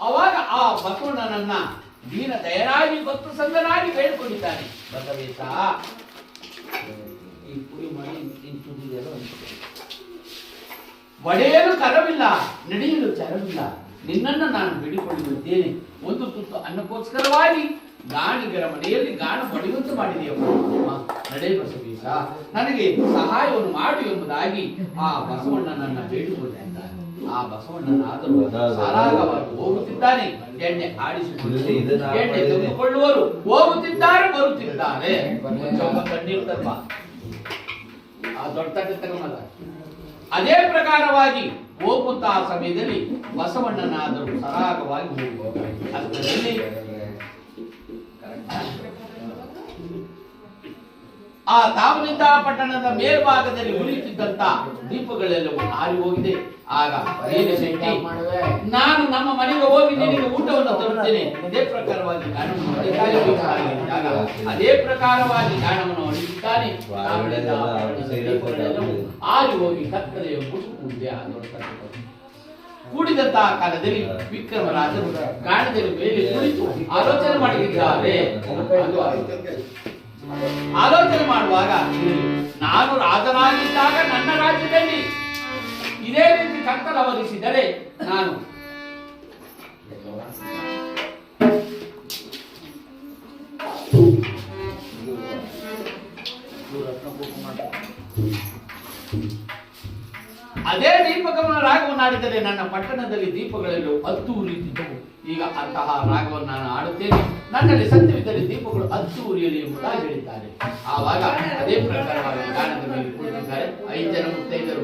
A: ಅವಾಗ ಆ ಬಸವಣ್ಣನನ್ನ ದೀನ ದಯನಾಗಿ ಗೊತ್ತು ಸಂದನಾಗಿ ಬೇಡ್ಕೊಂಡಿದ್ದಾನೆ. ಬಸವೇಶ ಈ ಪುಡಿ ಮಾಡಿ ತುದಿದೆಯಲ್ಲ, ಒಡೆಯಲು ಕರವಿಲ್ಲ, ನಡೆಯಲು ಚರವಿಲ್ಲ, ನಿನ್ನನ್ನು ನಾನು ಬೇಡಿಕೊಳ್ಳುತ್ತಿದ್ದೇನೆ. ಒಂದು ತುತ್ತು ಅನ್ನಕ್ಕೋಸ್ಕರವಾಗಿ ಗಾಣಿಗರ ಮನೆಯಲ್ಲಿ ಗಾಣ ಪಡೆಯುವಂತೆ ಮಾಡಿದೆಯಮ್ಮ. ನಡೆ ಬಸವೇಶ, ನನಗೆ ಸಹಾಯವನ್ನು ಮಾಡು ಎಂಬುದಾಗಿ ಆ ಬಸವಣ್ಣನನ್ನ ಬೇಡಿಕೊಂಡಿದ್ದಾನೆ. ಆ ಬಸವಣ್ಣನಾದರೂ ಸರಾಗವಾಗಿ ಹೋಗುತ್ತಿದ್ದಾನೆ. ಎಣ್ಣೆ ಆಡಿಸಿಕೊಂಡು ಎಣ್ಣೆ ತೆಗೆದುಕೊಳ್ಳುವರು ಹೋಗುತ್ತಿದ್ದಾರೆ, ಬರುತ್ತಿದ್ದಾರೆ. ಕಣ್ಣಿರ್ತಲ್ವಾ ಆ ದೊಡ್ಡ ತಗೊಂಡಲ್ಲ. ಅದೇ ಪ್ರಕಾರವಾಗಿ ಹೋಗುತ್ತಾ ಸಮಯದಲ್ಲಿ ಬಸವಣ್ಣನಾದರೂ ಸರಾಗವಾಗಿ ಹೋಗುವ ಅಷ್ಟರಲ್ಲಿ ಆ ತಾವಲಿಂದ ಪಟ್ಟಣದ ಮೇಲ್ಭಾಗದಲ್ಲಿ ಉಳಿಯುತ್ತಿದ್ದಂತ ದೀಪಗಳೆಲ್ಲವೂ ಆರಿ ಹೋಗಿದೆ. ಆಗ ಶೆಟ್ಟಿ, ನಾನು ನಮ್ಮ ಮನೆಗೆ ಹೋಗಿ ನಿನಗೆ ಊಟವನ್ನು ತರುತ್ತೇನೆ. ಇದೇ ಪ್ರಕಾರವಾಗಿ ಗಾಣವನ್ನು ಅದೇ ಪ್ರಕಾರವಾಗಿ ಗಾಣವನ್ನು ಹೊಡೆದಿದ್ದಾನೆ. ಆರಿ ಹೋಗಿ ಕತ್ತಲೆಯ ಮುಸುಕು ಮುಂದೆ ಕೂಡಿದಂತಹ ಕಾಲದಲ್ಲಿ ವಿಕ್ರಮರಾಜರು ಗಾಣದಲ್ಲಿ ಮೇಲೆ ಕುಳಿತು ಆಲೋಚನೆ ಮಾಡಿದ್ದಾರೆ. ಆಲೋಚನೆ ಮಾಡುವಾಗ ನಾನು ರಾಜನಾಗಿದ್ದಾಗ ನನ್ನ ರಾಜ್ಯದಲ್ಲಿ ಇದೇ ರೀತಿ ಕತ್ತಲ ವಹಿಸಿದರೆ ನಾನು ಅದೇ ದೀಪಕವನ್ನು ರಾಗವನ್ನು ಆಡಿದರೆ ನನ್ನ ಪಟ್ಟಣದಲ್ಲಿ ದೀಪಗಳೆಲ್ಲೂ ಹತ್ತು ಉರಿಯುತ್ತಿದ್ದವು. ಈಗ ಅಂತಹ ರಾಗವನ್ನು ನಾನು ಆಡುತ್ತೇನೆ. ನನ್ನಲ್ಲಿ ಸತ್ಯವಿದ್ದರೆ ದೀಪಗಳು ಹತ್ತು ಉರಿಯಲಿ ಎಂಬುದಾಗಿ ಹೇಳಿದ್ದಾರೆ. ಆವಾಗ ಅದೇ ಪ್ರಕಾರವಾಗಿ ಗಾನದ ಮೇಲೆ ಕುಳಿತಿದ್ದಾರೆ. 5 ಜನ ಮುತ್ತೈದರು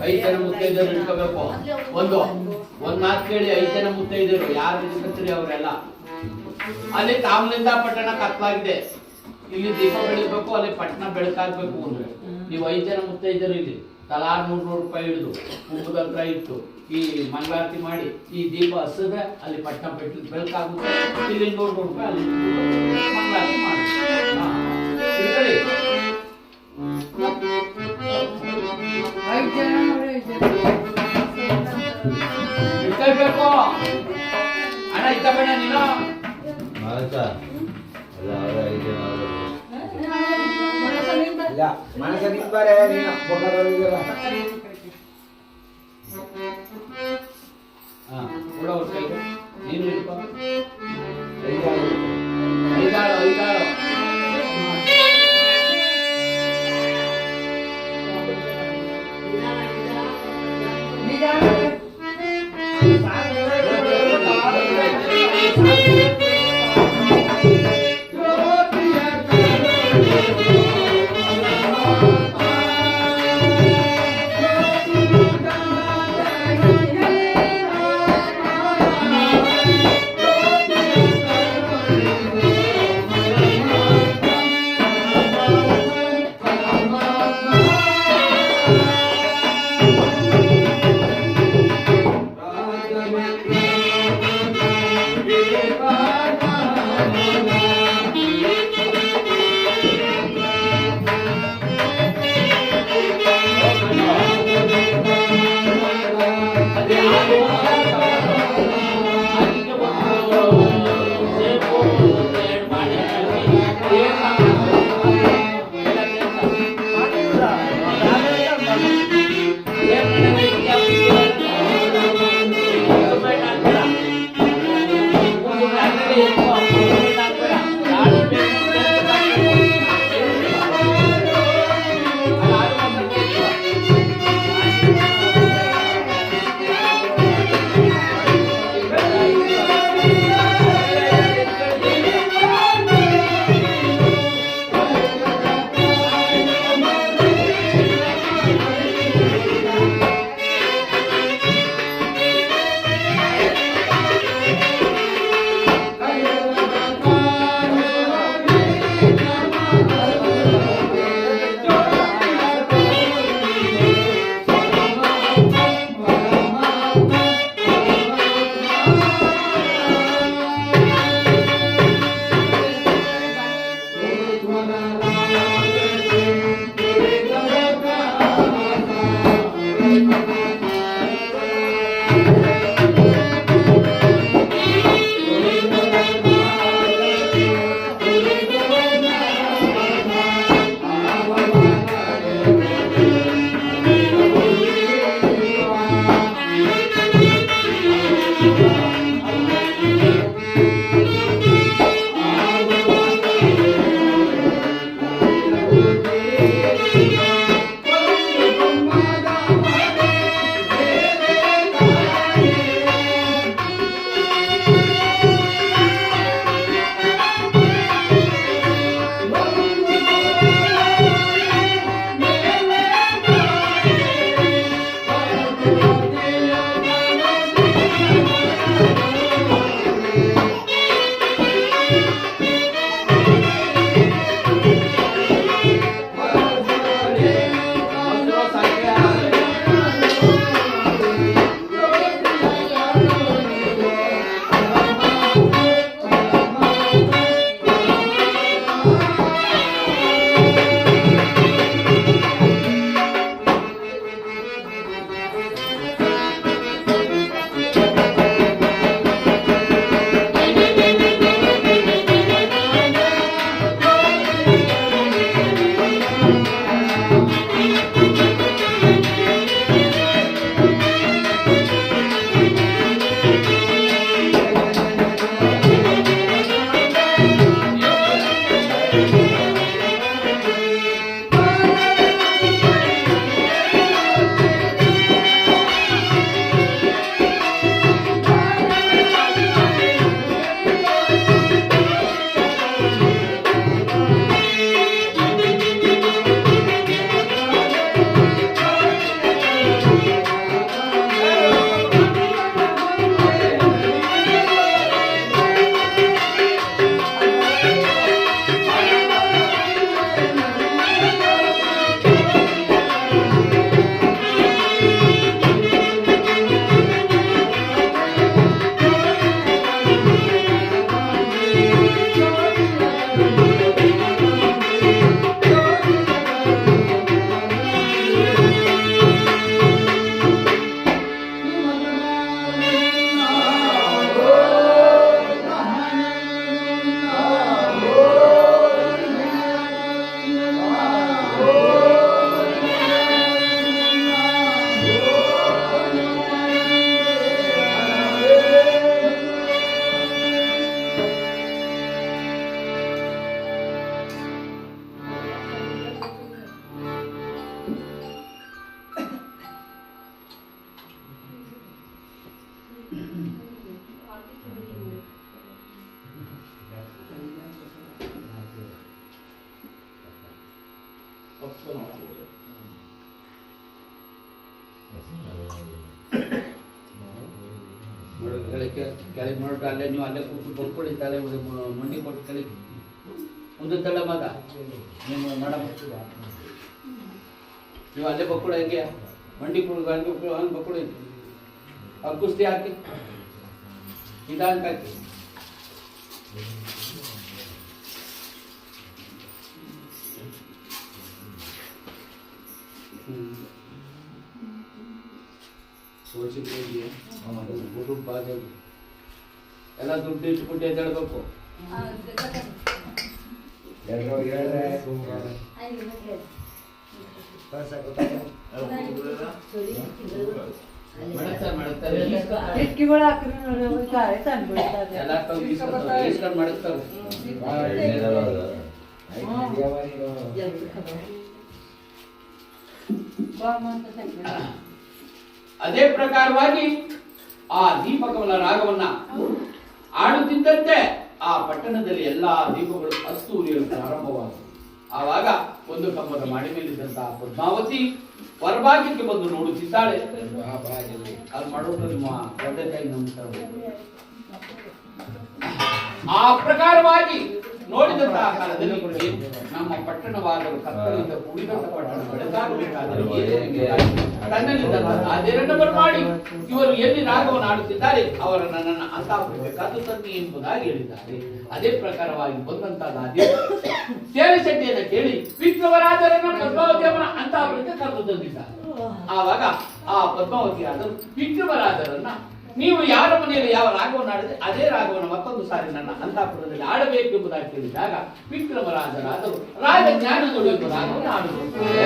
A: ಐದು ಜನ ಮುತ್ತೈದರು ಇಟ್ಕೋಬೇಕು. ಒಂದ್ ಮಾತು ಕೇಳಿ, 5 ಜನ ಮುತ್ತೈದರು ಯಾರು ಇಟ್ಕೊತೀರಿ ಅವರೆಲ್ಲ. ಅಲ್ಲಿ ತಾಮ್ಲಿಂದ ಪಟ್ಟಣ ಕತ್ಲಾಗಿದೆ, ಇಲ್ಲಿ ದೀಪ ಬೆಳಿಬೇಕು, ಅಲ್ಲಿ ಪಟ್ಟಣ ಬೆಳಕಾಗ್ಬೇಕು ಅಂದ್ರೆ ನೀವು 5 ಜನ ಮುತ್ತೈದರು ಇಲ್ಲಿ ತಲಾ 100 ರೂಪಾಯಿ ಹಿಡಿದು ಕುಂಭದಂತ್ರ ಇಟ್ಟು ಈ ಮಂಗಳಾರತಿ ಮಾಡಿ ಈ ದೀಪ ಹಸಿದ್ರೆ ಅಲ್ಲಿ ಪಟ್ಟಣ ಬೆಳಕಾಗುತ್ತೆ. ಇಲ್ಲಿ 100 ರೂಪಾಯಿ ಅಲ್ಲಿ ಮಂಗಳಾರತಿ ಮಾಡಿ ಇಟ್ಕೊಳ್ಬೇಕು. ಅಣ್ಣ ಇಟ್ಕೋಬೇಡ ನೀನು. ನೀನು ಇಟ್ಕೋ. ಐದಾಳು ಕೆಳಗೆ ನೋಡ್ರಿ, ಅಲ್ಲೇ ನೀವು ಅಲ್ಲೇ ಕೂತು ಬಡ್ಕೊಳ್ಳಿ, ತಲೆ ಮಂಡಿ ಕೊಟ್ಟು ಕೆಳಗೆ ಮುಂದೆ ತಳ್ಳ ಮಗ ನೀವು ಮೇಡಮ್, ನೀವು ಅಲ್ಲೇ ಬಕ್ಕಳು ಹೆಂಗೆ ಮಂಡಿ ಕುಡ್ದು ಹಂಗೆ ಬಕ್ಕಳು ಅವ್ರು ಕುಸ್ತಿ ಹಾಕಿ ನಿಧಾನಕ್ಕೆ ಹಾಕಿ. ಎಲ್ಲ ದುಡ್ಡು ಇಟ್ಬಿಟ್ಟು ಎದ್ದೇಳ್ಬೇಕು. ಅದೇ ಪ್ರಕಾರವಾಗಿ ಆ ದೀಪಕಮಲ ರಾಗವನ್ನ ಆಡುತ್ತಿದ್ದಂತೆ ಆ ಪಟ್ಟಣದಲ್ಲಿ ಎಲ್ಲಾ ದೀಪಗಳು ಹತ್ತು ಉರಿಯಲು ಪ್ರಾರಂಭವಾದವು. ಆವಾಗ ಒಂದು ಕಂಬದ ಮಾಡಿ ಮೇಲಿದ್ದಂತಹ ಪದ್ಮಾವತಿ ಹೊರಭಾಗ್ಯಕ್ಕೆ ಬಂದು ನೋಡುತ್ತಿದ್ದಾಳೆ. ಅಲ್ಲಿ ಮಾಡೋದು ನಿಮ್ಮ ತಂದೆ ತಾಯಿ ನಮಸ್ಕಾರ. ಆ ಪ್ರಕಾರವಾಗಿ ನೋಡಿದಂತಹ ಕಾಲದಲ್ಲಿ ನಮ್ಮ ಪಟ್ಟಣವಾದರೂ ಕತ್ತಲಿಂದ ಕೂಡಿದಂತ ಪಟ್ಟಣ ಬೆಳಕಾಗಬೇಕಾದರೆ ತನ್ನಲ್ಲಿದ್ದ ಬರಮಾಡಿ ಇವರು ಎಲ್ಲಿ ರಾಗವನ್ನು ಆಡುತ್ತಿದ್ದಾರೆ ಅವರನ್ನು ನನ್ನ ಅಂತಃಪುರಕ್ಕೆ ಕದ್ದು ತನ್ನಿ ಎಂಬುದಾಗಿ ಹೇಳಿದ್ದಾರೆ. ಅದೇ ಪ್ರಕಾರವಾಗಿ ಬಂದಂತಹ ಸೇರಿಸಡ್ಡಿಯನ್ನು ಕೇಳಿ ವಿಕ್ರಮರಾಜರನ್ನ ಪದ್ಮಾವತಿಯವರ ಅಂತಃಪುರಕ್ಕೆ ಕರೆದು ತಂದಿದ್ದಾರೆ. ಆವಾಗ ಆ ಪದ್ಮಾವತಿ ಆದರೂ ವಿಕ್ರಮರಾಜರನ್ನ ನೀವು ಯಾರ ಮನೆಯಲ್ಲಿ ಯಾವ ರಾಗವನ್ನು ಆಡಿದ್ರೆ ಅದೇ ರಾಗವನ್ನು ಮತ್ತೊಂದು ಸಾರಿ ನನ್ನ ಅಂತಃಪುರದಲ್ಲಿ ಆಡಬೇಕು ಎಂಬುದಾಗಿ ಕೇಳಿದಾಗ ವಿಕ್ರಮರಾಜರಾದರು ರಾಜ ಜ್ಞಾನಗಳು ಎಂಬ ರಾಗವನ್ನು ಆಡುತ್ತಾರೆ.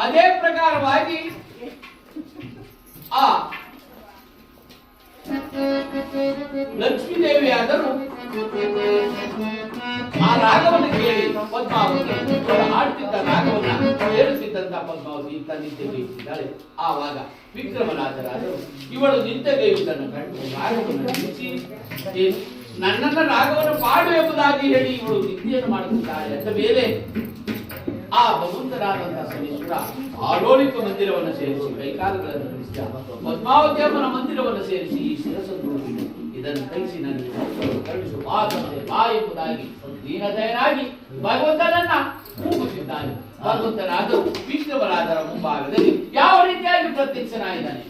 A: ಅದೇ ಪ್ರಕಾರವಾಗಿ ಆ ಲಕ್ಷ್ಮೀದೇವಿಯಾದರೂ ಆ ರಾಗವನ್ನು ಕೇಳಿ ಪದ್ಮಾವತಿ ಆಡ್ತಿದ್ದ ರಾಗವನ್ನ ಹೇಳುತ್ತಿದ್ದಂತ ಪದ್ಮಾವತಿ ನಿದ್ದೆಗೈಯುತ್ತಿದ್ದಾಳೆ. ಆವಾಗ ವಿಕ್ರಮರಾಜರಾದರು ಇವಳು ನಿದ್ದೆಗೈಯುವುದನ್ನು ಕಂಡು ರಾಗವನ್ನು ನಿಲ್ಲಿಸಿ ನನ್ನನ್ನ ರಾಗವನ್ನು ಪಾಡು ಎಂಬುದಾಗಿ ಹೇಳಿ ಇವಳು ನಿದ್ದೆಯನ್ನು ಮಾಡುತ್ತಿದ್ದಾಳೆ. ಅಂದ ಮೇಲೆ ಆ ಭಗವಂತರಾದಂತಹ ಶನೀಶ್ವರ ಆಡೋಳಿತ ಮಂದಿರವನ್ನು ಸೇರಿಸಿ ಕೈಕಾಲುಗಳನ್ನು ಧರಿಸಿದ ಪದ್ಮಾವತಿ ಅಮ್ಮನ ಮಂದಿರವನ್ನು ಸೇರಿಸಿ ಈ ಶಿರಸನ್ನು ಇದನ್ನು ಕೈಸಿ ನನಗೆ ಕಳಿಸು ಬಾ ಎಂಬುದಾಗಿ ದೀನದಯನಾಗಿ ಭಗವಂತನನ್ನ ಕೂಗುತ್ತಿದ್ದಾನೆ. ಭಗವಂತನಾದರೂ ವಿಕ್ರಮರಾಜರ ಮುಂಭಾಗದಲ್ಲಿ ಯಾವ ರೀತಿಯಾಗಿ ಪ್ರತ್ಯಕ್ಷನಾಗಿದ್ದಾನೆ.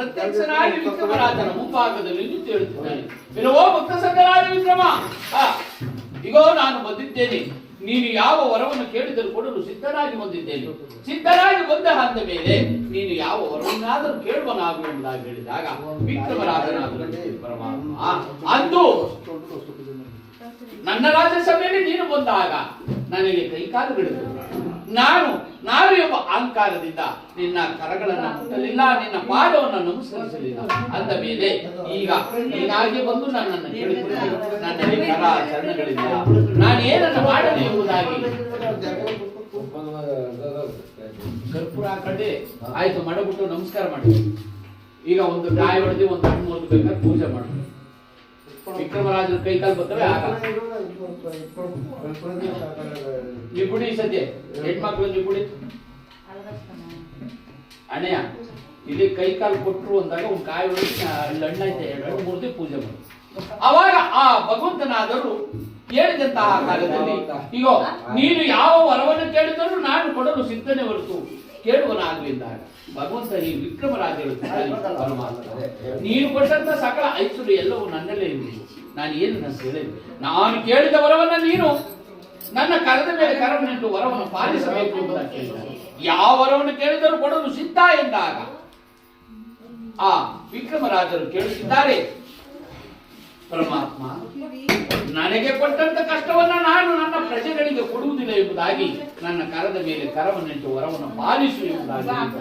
A: ಪ್ರತ್ಯಕ್ಷನಾಗಿ ವಿಕ್ರಮರಾಜನ ಮುಂಭಾಗದಲ್ಲಿ ನಿಂತು ಹೇಳುತ್ತಿದ್ದಾನೆ, ಇಲ್ಲವೋ ಭಕ್ತ ಸಂಗರಾಜ ವಿಕ್ರಮ, ಇಗೋ ನಾನು ಬಂದಿದ್ದೇನೆ. ನೀನು ಯಾವ ವರವನ್ನು ಕೇಳಿದರೂ ಕೊಡಲು ಸಿದ್ಧನಾಗಿ ಬಂದಿದ್ದೇನೆ. ಸಿದ್ಧನಾಗಿ ಬಂದ ಅಂದ ಮೇಲೆ ನೀನು ಯಾವ ವರವನ್ನಾದರೂ ಕೇಳುವನಾಗು ಎಂಬುದಾಗಿ ಹೇಳಿದಾಗ ವಿಕ್ರಮರಾಜನಾದ ಪರಮಾತ್ಮ ಅಂದು ನನ್ನ ರಾಜಸಭೆಯಲ್ಲಿ ನೀನು ಬಂದಾಗ ನನಗೆ ಕೈಕಾಲುಗಳಿದ್ದವು. ನಾನು ಎಂಬ ಅಹಂಕಾರದಿಂದ ನಿನ್ನ ಕರಗಳನ್ನು ಮುಟ್ಟಲಿಲ್ಲ, ನಿನ್ನ ಪಾದವನ್ನು ನಮಸ್ಕರಿಸಲಿಲ್ಲ. ಅಂದ ಮೇಲೆ ಈಗ ನೀನಾಗಿ ಬಂದು ನನ್ನನ್ನು ಕೇಳಿಕೊಂಡು ನನ್ನಲ್ಲಿ ಕರ ಚರಣಗಳಿಲ್ಲ, ನಾನು ಏನನ್ನು ಮಾಡಲಿ ಎಂಬುದಾಗಿ ಕರ್ಪೂರ ಹಾಕೊಂಡೆ ಆಯ್ತು ಮಾಡಬಿಟ್ಟು ನಮಸ್ಕಾರ ಮಾಡಿ. ಈಗ ಒಂದು ಗಾಯ ಹೊಡೆದು ಒಂದು ಹಣ್ಣು ಮುರಿದು ಬೇಕಾದ್ರೆ ಪೂಜೆ ಮಾಡಿ. ವಿಕ್ರಮರಾಜನ ಕೈಕಾಲು ಬರ್ತವೆ ಆಗ ನಿಪುಡಿ ಸದ್ಯ ಹೆಣ್ಮಕ್ಳು ನಿಪುಡಿ ಅಣ್ಣಯ್ಯ ಇಲ್ಲಿ ಕೈಕಾಲು ಕೊಟ್ಟರು ಅಂದಾಗ ಒಂದು ಕಾಯಿ ಹೊಡೆದು ಹಣ್ಣೈತೆ ಎರಡು ಮುರಿದು ಪೂಜೆ ಮಾಡಿ. ಅವಾಗ ಆ ಭಗವಂತನಾದರೂ ಹೇಳಿದಂತಹ ಕಾಲದಲ್ಲಿ ಇಗೋ ನೀನು ಯಾವ ವರವನ್ನು ಕೇಳಿದರೂ ನಾನು ಕೊಡಲು ಸಿದ್ಧನೆ ಹೊರತು ಕೇಳುವನಾಗಲಿದ್ದಾಗ ಭಗವಂತ ಈ ವಿಕ್ರಮರಾಜರು ನೀನು ಕೊಟ್ಟಂತ ಸಕಲ ಐಶ್ವರ್ಯ ಎಲ್ಲವೂ ನನ್ನಲ್ಲೇ ಇರುವುದು. ನಾನು ಏನು ನನ್ನ ಹೇಳಿದೆ, ನಾನು ಕೇಳಿದ ವರವನ್ನ ನೀನು ನನ್ನ ಕರೆದ ಮೇಲೆ ಕರವನ್ನಿಟ್ಟು ವರವನ್ನು ಪಾಲಿಸಬೇಕು ಎಂಬುದಾಗಿ ಕೇಳಿದ್ದಾರೆ. ಯಾವ ವರವನ್ನು ಕೇಳಿದರೂ ಕೊಡಲು ಸಿದ್ಧ ಎಂದಾಗ ಆ ವಿಕ್ರಮರಾಜರು ಕೇಳುತ್ತಿದ್ದಾರೆ, ಪರಮಾತ್ಮ ನನಗೆ ಕೊಟ್ಟಂತ ಕಷ್ಟವನ್ನ ನಾನು ನನ್ನ ಪ್ರಜೆಗಳಿಗೆ ಕೊಡುವುದಿಲ್ಲ ಎಂಬುದಾಗಿ ನನ್ನ ಕರದ ಮೇಲೆ ಕರವನ್ನಿಟ್ಟು ವರವನ್ನು ಪಾಲಿಸು ಎಂಬುದಾಗಿ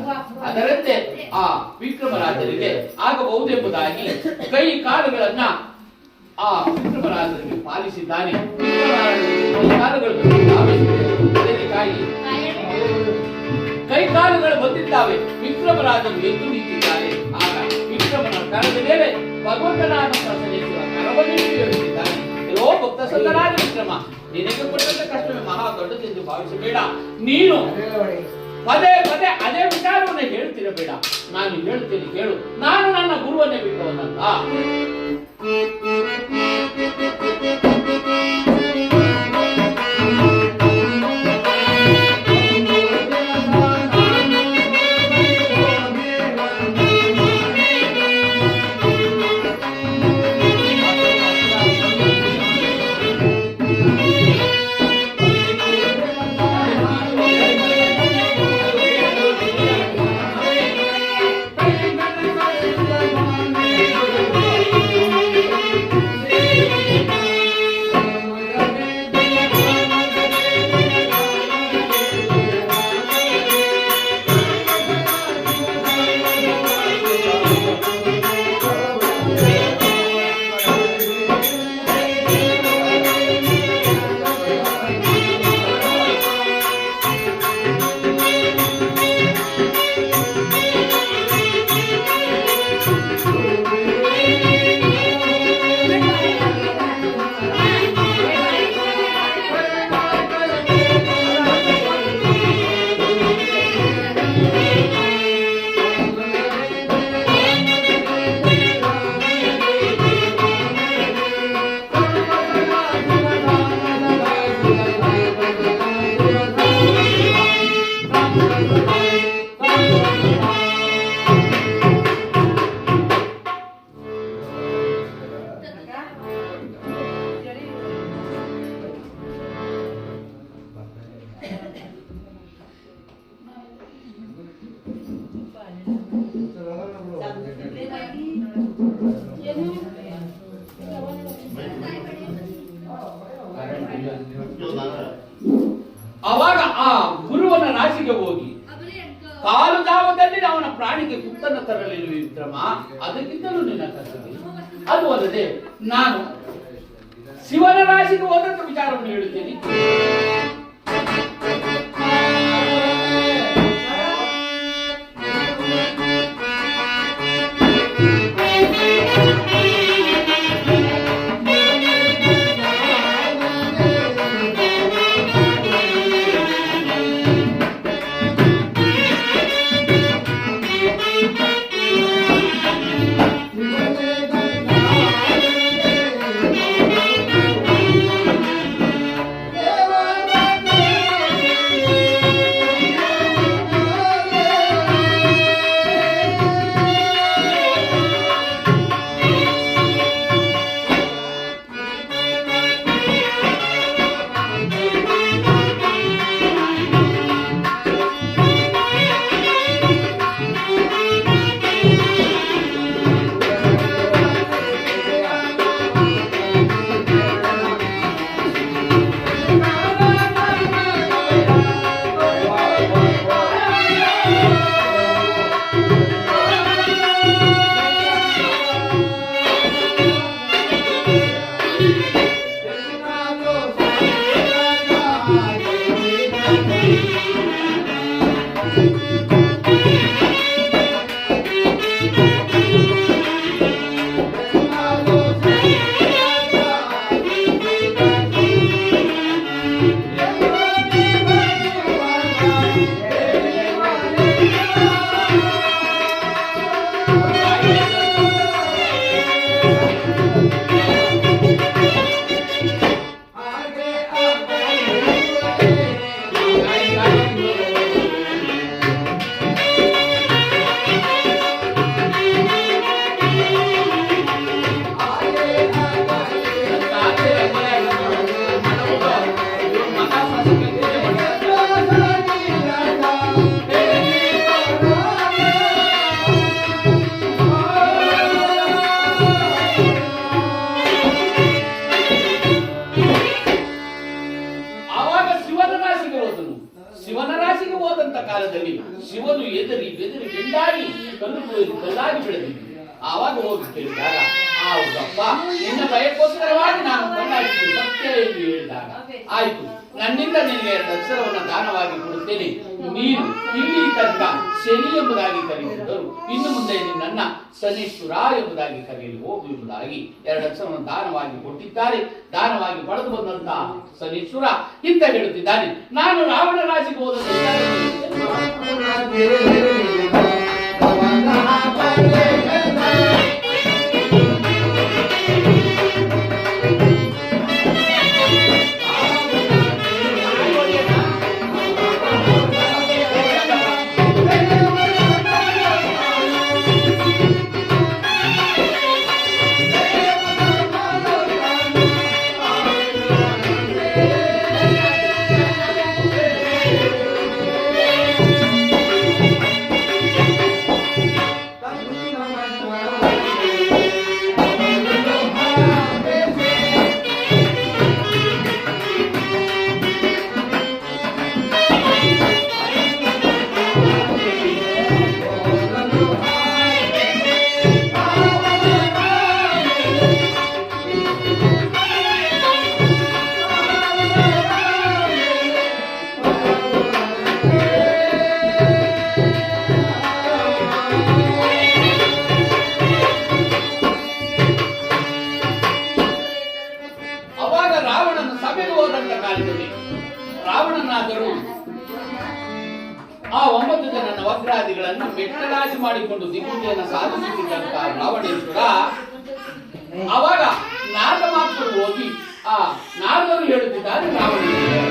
A: ಅದರಂತೆ ಆ ವಿಕ್ರಮರಾಜರಿಗೆ ಆಗಬಹುದೆಂಬುದಾಗಿ ಕೈ ಕಾಲುಗಳನ್ನ ಆ ವಿಕ್ರಮರಾಜರಿಗೆ ಪಾಲಿಸಿದ್ದಾನೆ. ಕೈ ಕಾಲುಗಳು ಬಂದಿದ್ದಾವೆ. ವಿಕ್ರಮರಾಜರು ಎದ್ದು ನಿಂತಿದ್ದಾರೆ. ಆಗ ವಿಕ್ರಮನ ಕರದ ಮೇಲೆ ಭಗವಂತನಾದ ಪ್ರಸನ್ನೇಶ್ವರ ಕರವನ್ನು ಹೇಳುತ್ತಿದ್ದಾನೆ, ಎಲ್ಲೋ ಭಕ್ತ ಸಂಗರಾಜ ವಿಕ್ರಮ, ನಿನಗೆ ಕೊಟ್ಟಂತ ಕಷ್ಟವೇ ಮಹಾ ದೊಡ್ಡದೆಂದು ಭಾವಿಸಬೇಡ. ನೀನು ಪದೇ ಪದೇ ಅದೇ ವಿಚಾರವನ್ನೇ ಹೇಳ್ತಿರಬೇಡ. ನಾನು ಹೇಳ್ತೇನೆ ಕೇಳು. ನಾನು ನನ್ನ ಗುರುವನ್ನೇ ಬಿಟ್ಟವನಲ್ಲ. ಅವಾಗ ಆ ಗುರುವನ ರಾಶಿಗೆ ಹೋಗಿ ಕಾಲು ಜಾವದಲ್ಲಿ ಅವನ ಪ್ರಾಣಿಗೆ ಕುತ್ತನ್ನ ತರಲಿಲ್ಲ ವಿಕ್ರಮ, ಅದಕ್ಕಿಂತಲೂ ನಿನ್ನ ಕರ್ತವ್ಯ. ಅದು ಅಲ್ಲದೆ ನಾನು ಶಿವನ ರಾಶಿಗೆ ಹೋದಂತ ವಿಚಾರವನ್ನು ಹೇಳುತ್ತೇನೆ. ಕಾಲದಲ್ಲಿ ಶಿವನು ಎದರಿ ಬೆದರಿ ಬೆಂಡಾಗಿ ಕಲ್ಲಾಗಿ ಬೆಳೆದಿದ್ದ. ಆವಾಗ ಹೋಗಿ ಕೇಳಿದಾಗ ಹೌದಪ್ಪ ನಿನ್ನ ಭಯಕ್ಕೋಸ್ಕರವಾಗಿ ನಾನು ಕಣ್ಣಾಡಿದ್ದು ಸತ್ಯ ಎಂದು ಹೇಳಿದಾಗ ಆಯ್ತು, ನನ್ನಿಂದ ನಿನಗೆ 2 ಅಕ್ಷರವನ್ನ ದಾನವಾಗಿ ಕೊಡುತ್ತೇನೆ. ನೀನು ಇಲ್ಲಿ ತನಕ ಶನಿ ಎಂಬುದಾಗಿ ಕರೆಯುತ್ತಿದ್ದರು, ಇನ್ನು ಮುಂದೆ ನಿನ್ನನ್ನ ಶನೇಶ್ವರ ಎಂಬುದಾಗಿ ಕರೆಯಲು ಹೋಗು ಎಂಬುದಾಗಿ 2 ಅಕ್ಷರವನ್ನು ದಾನವಾಗಿ ಕೊಟ್ಟಿದ್ದಾರೆ. ದಾನವಾಗಿ ಪಡೆದು ಬಂದಂತಹ ಶನೇಶ್ವರ ಇಂತ ಹೇಳುತ್ತಿದ್ದಾನೆ, ನಾನು ರಾವಣ ರಾಶಿಗೆ ಹೋದ ರಾವಣನಾದರೂ ಆ 9 ಜನ ನವಗ್ರಹಾದಿಗಳನ್ನು ಮೆಟ್ಟಲಾಗಿ ಮಾಡಿಕೊಂಡು ದಿಗ್ವಿಜಯನ ಸಾಧಿಸುತ್ತಿದ್ದಂತಹ ರಾವಣೇಶ್ವರ ಅವಾಗ ನಾಗಮಾತ್ಮರು ಹೋಗಿ ಆ ನಾಗರು ಹೇಳುತ್ತಿದ್ದಾರೆ ರಾವಣನಿಗೆ,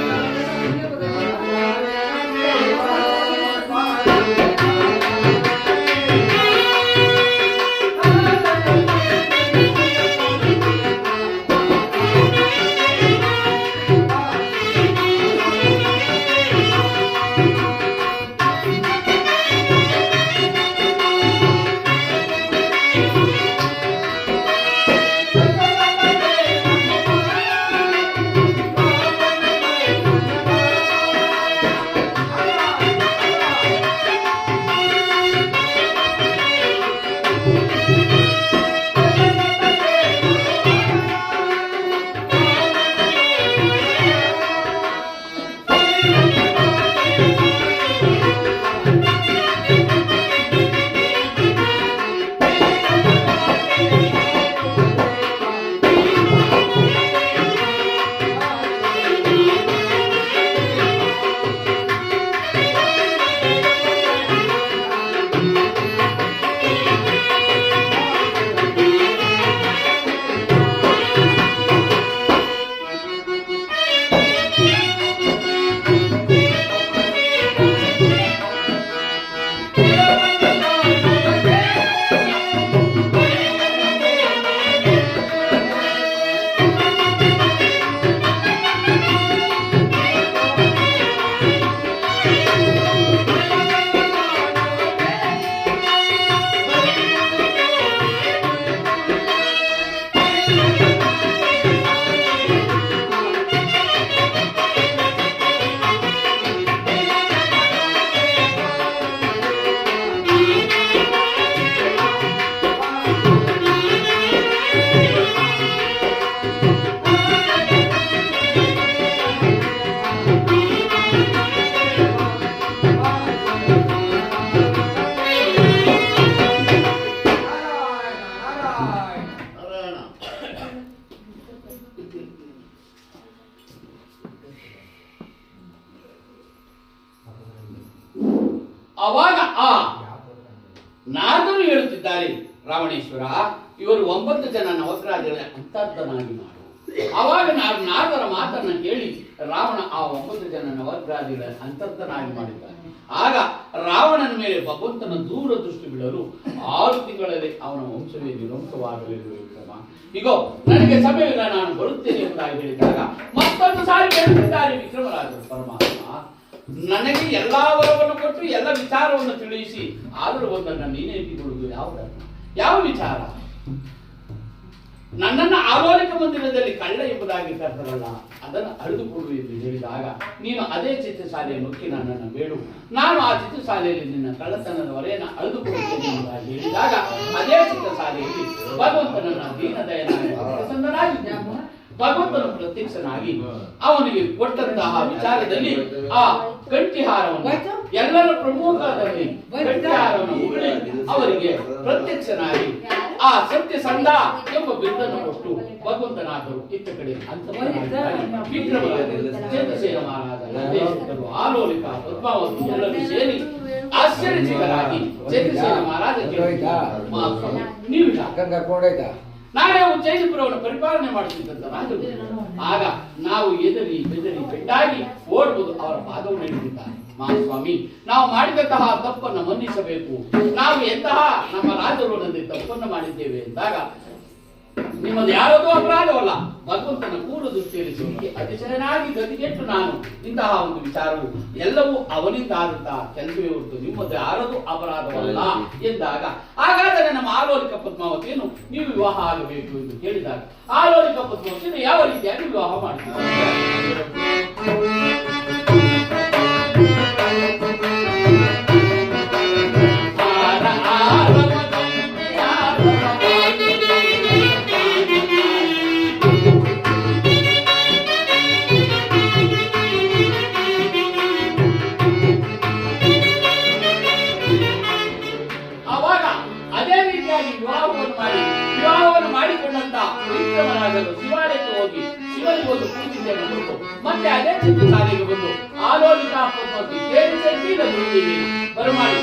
A: ಅವಾಗ ಆ ನಾರದರು ಹೇಳುತ್ತಿದ್ದಾರೆ, ರಾವಣೇಶ್ವರ ಇವರು 9 ಜನ ನವಗ್ರಹಾದಿಗಳ ಅಂತರ್ಧನಾಗಿ ಮಾಡು. ಅವಾಗ ನಾರದರ ಮಾತನ್ನ ಕೇಳಿ ರಾವಣ ಆ 9 ಜನ ನವಗ್ರಹಾದಿಗಳ ಅಂತರ್ಧನಾಗಿ ಮಾಡಿದ್ದಾನೆ. ಆಗ ರಾವಣನ ಮೇಲೆ ಭಗವಂತನ ದೂರದೃಷ್ಟಿ ಬೀಳಲು 6 ತಿಂಗಳಲ್ಲಿ ಅವನ ವಂಶವೇ ವಿಧ್ವಂಸವಾಗಲಿರುವ ವಿಕ್ರಮ. ಈಗೋ ನನಗೆ ಸಮಯವಿಲ್ಲ, ನಾನು ಬರುತ್ತೇನೆ ಎಂಬುದಾಗಿ ಹೇಳಿದಾಗ ಮತ್ತೊಂದು ಸಾರಿ ಹೇಳುತ್ತಿದ್ದಾರೆ ವಿಕ್ರಮರಾಜರು ಪರಮಾತ್ಮ, ನನಗೆ ಎಲ್ಲಾ ವರವನ್ನು ಕೊಟ್ಟು ಎಲ್ಲ ವಿಚಾರವನ್ನು ತಿಳಿಸಿ, ಆದರೂ ಒಂದನ್ನು ನೀನೇ ಇಟ್ಟುಕೊಳ್ಳುವುದು ಯಾವ ವಿಚಾರ? ನನ್ನನ್ನು ಆಲೋಲಿಕ ಮಂದಿರದಲ್ಲಿ ಕಳ್ಳ ಎಂಬುದಾಗಿ ಕರೆದರಲ್ಲ, ಅದನ್ನು ಅಳಿದುಕೊಡು ಎಂದು ಹೇಳಿದಾಗ ನೀನು ಅದೇ ಚಿತ್ರಶಾಲೆಯ ನುಗ್ಗಿ ನನ್ನನ್ನು ಬೇಡು, ನಾನು ಆ ಚಿತ್ರಶಾಲೆಯಲ್ಲಿ ನಿನ್ನ ಕಳ್ಳತನದ ಹೊರೆಯನ್ನು ಅಳಿದುಕೊಡುತ್ತೇನೆ ಎಂಬುದಾಗಿ ಹೇಳಿದಾಗ ಅದೇ ಚಿತ್ರಶಾಲೆಯಲ್ಲಿ ಭಗವಂತನನ್ನ ದೀನದಯನಾಗಿ ಪ್ರಸನ್ನನಾಗಿದ್ದಾನೆ. ಭಗವಂತನು ಪ್ರತ್ಯಕ್ಷನಾಗಿ ಅವನಿಗೆ ಕೊಟ್ಟಂತಹ ವಿಚಾರದಲ್ಲಿ ಆ ಕಂಠಿಹಾರವನ್ನು ಎಲ್ಲರ ಪ್ರಮುಖದಲ್ಲಿ ಕಂಠಿಹಾರವನ್ನು ಉಗುಳಿ ಅವರಿಗೆ ಪ್ರತ್ಯಕ್ಷನಾಗಿ ಆ ಸತ್ಯಸಂಧ ಎಂಬ ಬಿರುದನ್ನು ಕೊಟ್ಟು ಭಗವಂತನಾದರು ಇತ್ತ ಕಡೆ ವಿಕ್ರಮರಾಜ ಚಂದ್ರಸೇನ ಮಹಾರಾಜ ನಿರ್ದೇಶಕರು ಆಲೋಲಿಕ ಪದ್ಮಾವತಿ ಎಲ್ಲರೂ ಸೇರಿ ಆಶ್ಚರ್ಯಚಕಿತರಾಗಿ ಚಂದ್ರಸೇನ ಮಹಾರಾಜ ಮಹಾಸ್ವಾಮಿ ನೀವು ನಾನೇ ಉಜ್ಜಯಿನಿಪುರವನ್ನು ಪರಿಪಾಲನೆ ಮಾಡುತ್ತಿದ್ದಂತ ರಾಜರು ಆಗ ನಾವು ಎದರಿ ಬೆದರಿ ಬೆಟ್ಟಾಗಿ ಓಡುವುದು ಅವರ ಪಾದವನ್ನು ಹಿಡಿದಿದ್ದಾರೆ. ಮಹಾಸ್ವಾಮಿ, ನಾವು ಮಾಡಿದಂತಹ ತಪ್ಪನ್ನು ಮನ್ನಿಸಬೇಕು, ನಾವು ಎಂತಹ ನಮ್ಮ ರಾಜರು ನನ್ನಲ್ಲಿ ತಪ್ಪನ್ನು ಮಾಡಿದ್ದೇವೆ ಎಂದಾಗ ನಿಮ್ಮದು ಯಾರದೋ ಅಪರಾಧವಲ್ಲ, ಭಗವಂತನ ಪೂರ್ವ ದೃಷ್ಟಿಯಲ್ಲಿ ಸಿಕ್ಕಿ ಅತಿಶಯನಾಗಿ ಗತಿಗೆಟ್ಟು ನಾನು ಇಂತಹ ಒಂದು ವಿಚಾರವು ಎಲ್ಲವೂ ಅವನಿಂದ ಆದಂತಹ ಕೆಲಸವೇ ಹೊರತು ನಿಮ್ಮದು ಯಾರದೂ ಅಪರಾಧವಲ್ಲ ಎಂದಾಗ ಹಾಗಾದರೆ ನಮ್ಮ ಆಲೋಲಿಕ ಪದ್ಮಾವತಿಯನ್ನು ನೀವು ವಿವಾಹ ಆಗಬೇಕು ಎಂದು ಕೇಳಿದಾಗ ಆಲೋಲಿಕ ಪದ್ಮಾವತಿಯನ್ನು ಯಾವ ರೀತಿಯಾಗಿ ವಿವಾಹ ಮಾಡ್ತೀವಿ? ವಿವಾಹವನ್ನು ಮಾಡಿಕೊಂಡಂತ ವಿಕ್ರಮರಾಜರು ಶಿವಾಲಯಕ್ಕೆ ಹೋಗಿ ಶಿವನಿಗೆ ಒಂದು ಪೂಜೆಯನ್ನು ಕೊಟ್ಟು ಮತ್ತೆ ಅದೇ ಚಿತ್ರಶಾಲೆಗೆ ಬಂದು ಆಲೋಲಿಕ ಪದ್ಮಾವತಿ ಬರಮಾಡಿ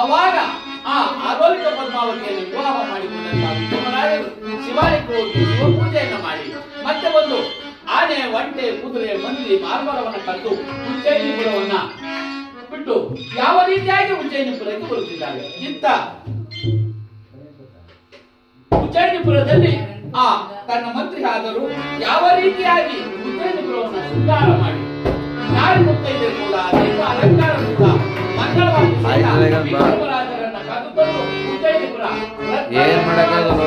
A: ಅವಾಗ ಆ ಆಲೋಲಿಕ ಪದ್ಮಾವತಿಯನ್ನು ವಿವಾಹ ಮಾಡಿಕೊಂಡಂತಹ ವಿಕ್ರಮರಾಯರು ಶಿವಾಲಯಕ್ಕೆ ಹೋಗಿ ಶಿವಪೂಜೆಯನ್ನು ಮಾಡಿ ಮತ್ತೆ ಒಂದು ಆನೆ, ಒಂಟೆ, ಕುದುರೆ, ಮಂದಿ, ಮಾರ್ಮರವನ್ನು ಕದ್ದು ಉಜ್ಜಯಿನಿಪುರವನ್ನ ಬಿಟ್ಟು ಯಾವ ರೀತಿಯಾಗಿ ಉಜ್ಜಯಿನಿಪುರಕ್ಕೆ ಬರುತ್ತಿದ್ದಾರೆ. ಇತ್ತ ಉಜ್ಜಯಿನಿಪುರದಲ್ಲಿ ಆ ತನ್ನ ಮಂತ್ರಿ ಆದರೂ ಯಾವ ರೀತಿಯಾಗಿ ಉಜ್ಜಯಿನಿಪುರವನ್ನು ಶೃಂಗಾರ ಮಾಡಿ ನಾರಿ ಮುತ್ತೈದೆ ಕೂಡ ದೈವ ಅಲಂಕಾರದಿಂದ ಮಂಗಳವಾಗಿ ವಿಕ್ರಮರಾಜರನ್ನ ಕರೆದುಕೊಂಡು ಉಜ್ಜಯಿನಿಪುರ
C: ಏನ್ ಮಾಡಕ್ಕಾಗಲ್ಲ.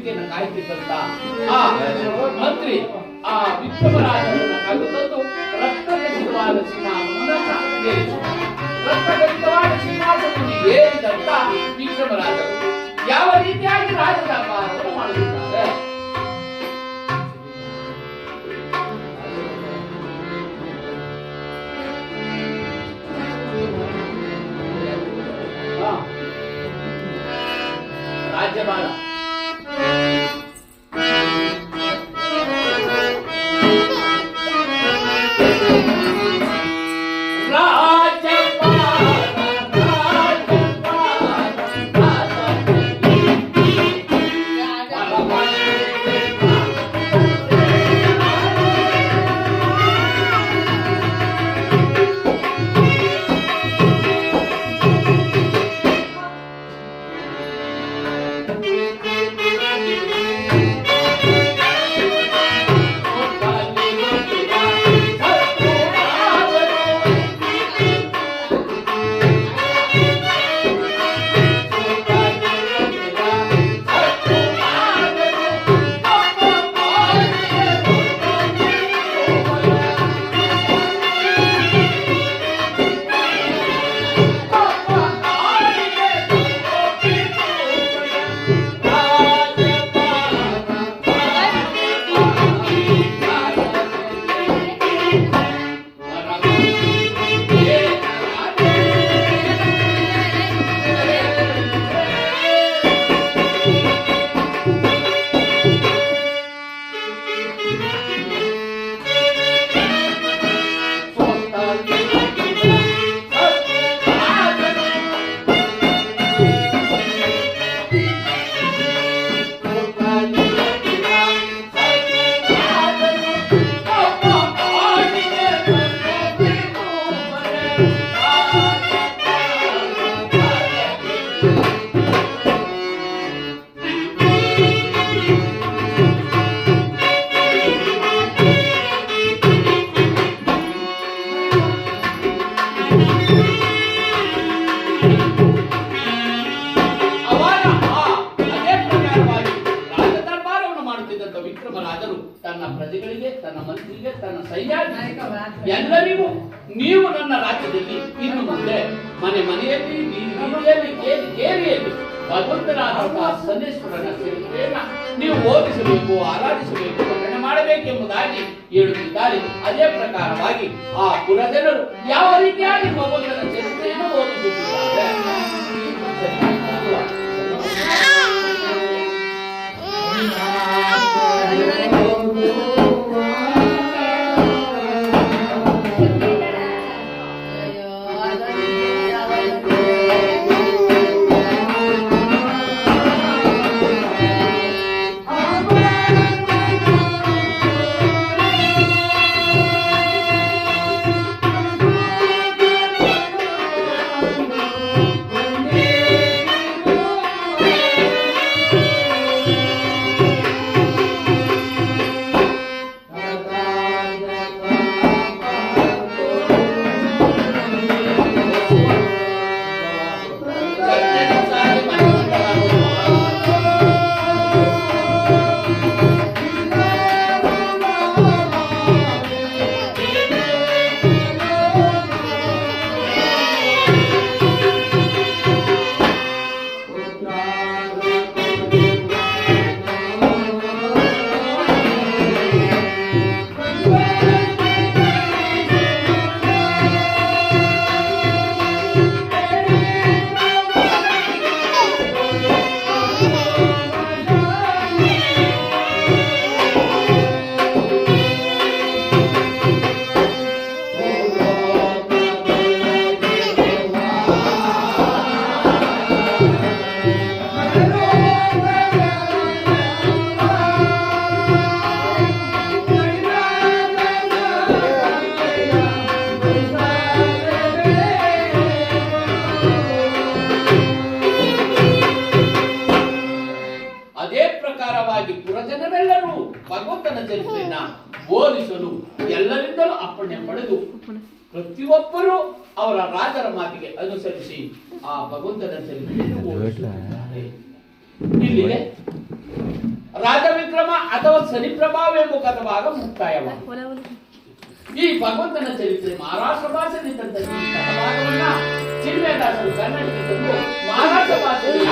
A: ವೇದಿಕೆಯನ್ನು ಕಾಯ್ತಿದ್ದಂತ ಆ ಮಂತ್ರಿ ಆ ವಿಕ್ರಮರಾಜನನ್ನ ಕರೆದು ತಂದು ರಕ್ತಗಲಿತವಾದ ಸಿಂಹಾಸನವನ್ನು ಏರಿಸಿದ. ರಕ್ತಗಲಿತವಾದ ಸಿಂಹಾಸನವನ್ನು ಏರಿದಂತ ವಿಕ್ರಮರಾಜರು ಯಾವ ರೀತಿಯಾಗಿ ರಾಜದರ್ಬಾರವನ್ನು ಮಾಡುತ್ತಿದ್ದಾರೆ. ರಾಜ್ಯಪಾಲ ವಿಕ್ರಮರಾಜರು ತನ್ನ ಪ್ರಜೆಗಳಿಗೆ, ತನ್ನ ಮಂತ್ರಿಗೆ, ತನ್ನ ಸೈನ್ಯಾಧಿಕಾರಿಗೆ ಎಲ್ಲರಿಗೂ ನೀವು ನನ್ನ ರಾಜ್ಯದಲ್ಲಿ ಇನ್ನು ಮುಂದೆ ಮನೆಯಲ್ಲಿ ಬೀದಿಯಲ್ಲಿ ಕೇರಿಯಲ್ಲಿ ಭಗವಂತನಾದಂತಹ ಸನ್ನೇಶ್ವರನ ಚರಿತ್ರೆಯನ್ನ ನೀವು ಓದಿಸಬೇಕು, ಆರಾಧಿಸಬೇಕು, ವರ್ಣನೆ ಮಾಡಬೇಕೆಂಬುದಾಗಿ ಹೇಳುತ್ತಿದ್ದಾರೆ. ಅದೇ ಪ್ರಕಾರವಾಗಿ ಆ ಪುರಜನರು ಯಾವ ರೀತಿಯಾಗಿ ಭಗವಂತನ ಚರಿತ್ರೆಯನ್ನು ಓದಿಸುತ್ತಿದ್ದಾರೆ. ಪುರಜನರೆಲ್ಲರೂ ಭಗವಂತನ ಚರಿತ್ರೆಯನ್ನ ಬೋಧಿಸಲು ಎಲ್ಲರಿಂದಲೂ ಅಪ್ಪಣೆ ಪಡೆದು ಪ್ರತಿಯೊಬ್ಬರೂ ಅವರ ರಾಜರ ಮಾತಿಗೆ ಅನುಸರಿಸಿ ಆ ಭಗವಂತನ ಚರಿತ್ರೆಯನ್ನು ಓದಿಸುತ್ತಿದ್ದಾರೆ. ಇಲ್ಲಿಗೆ ರಾಜವಿಕ್ರಮ ಅಥವಾ ಶನಿಪ್ರಭಾವ ಎಂಬ ಕಥಭಾಗ ಮುಕ್ತಾಯವಾಗಿದೆ. ಈ ಭಗವಂತನ ಚರಿತ್ರೆ ಮಹಾರಾಷ್ಟ್ರ ಭಾಷೆಯಲ್ಲಿ ತಂದ ಈ ಕಥಭಾಗವನ್ನ ಚಿನ್ಮಯದಾಸರು ಕನ್ನಡಕ್ಕೆ ತಂದು ಮಹಾರಾಷ್ಟ್ರ ಭಾಷೆಯಲ್ಲಿ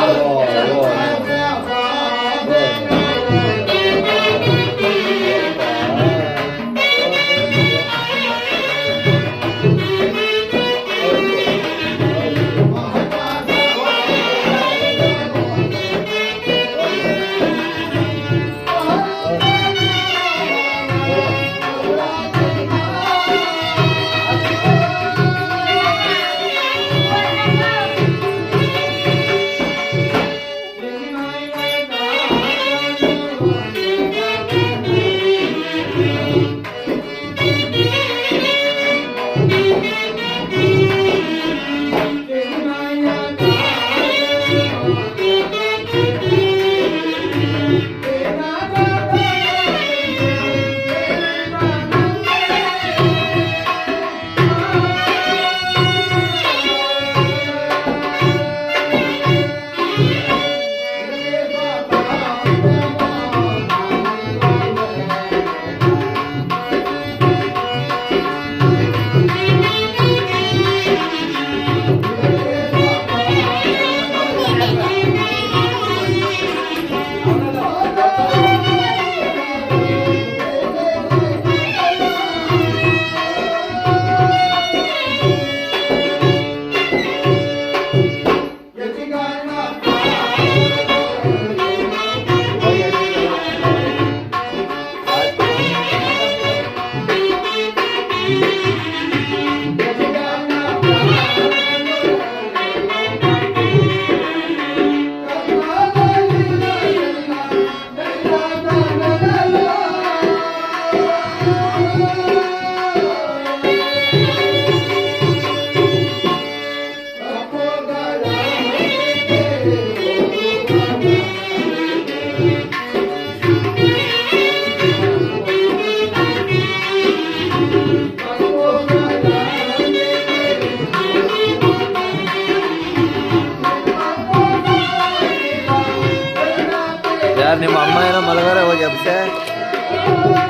C: ಯಾರು ನಿಮ್ಮ ಅಮ್ಮ ಏನೋ ಮಲಗಾರ ಹೋಗಿ ಅಭಿಷೇಕ್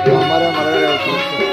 C: ನಿಮ್ಮ ಅಮ್ಮರ ಮಲಗಾರ ಹೋಗಿ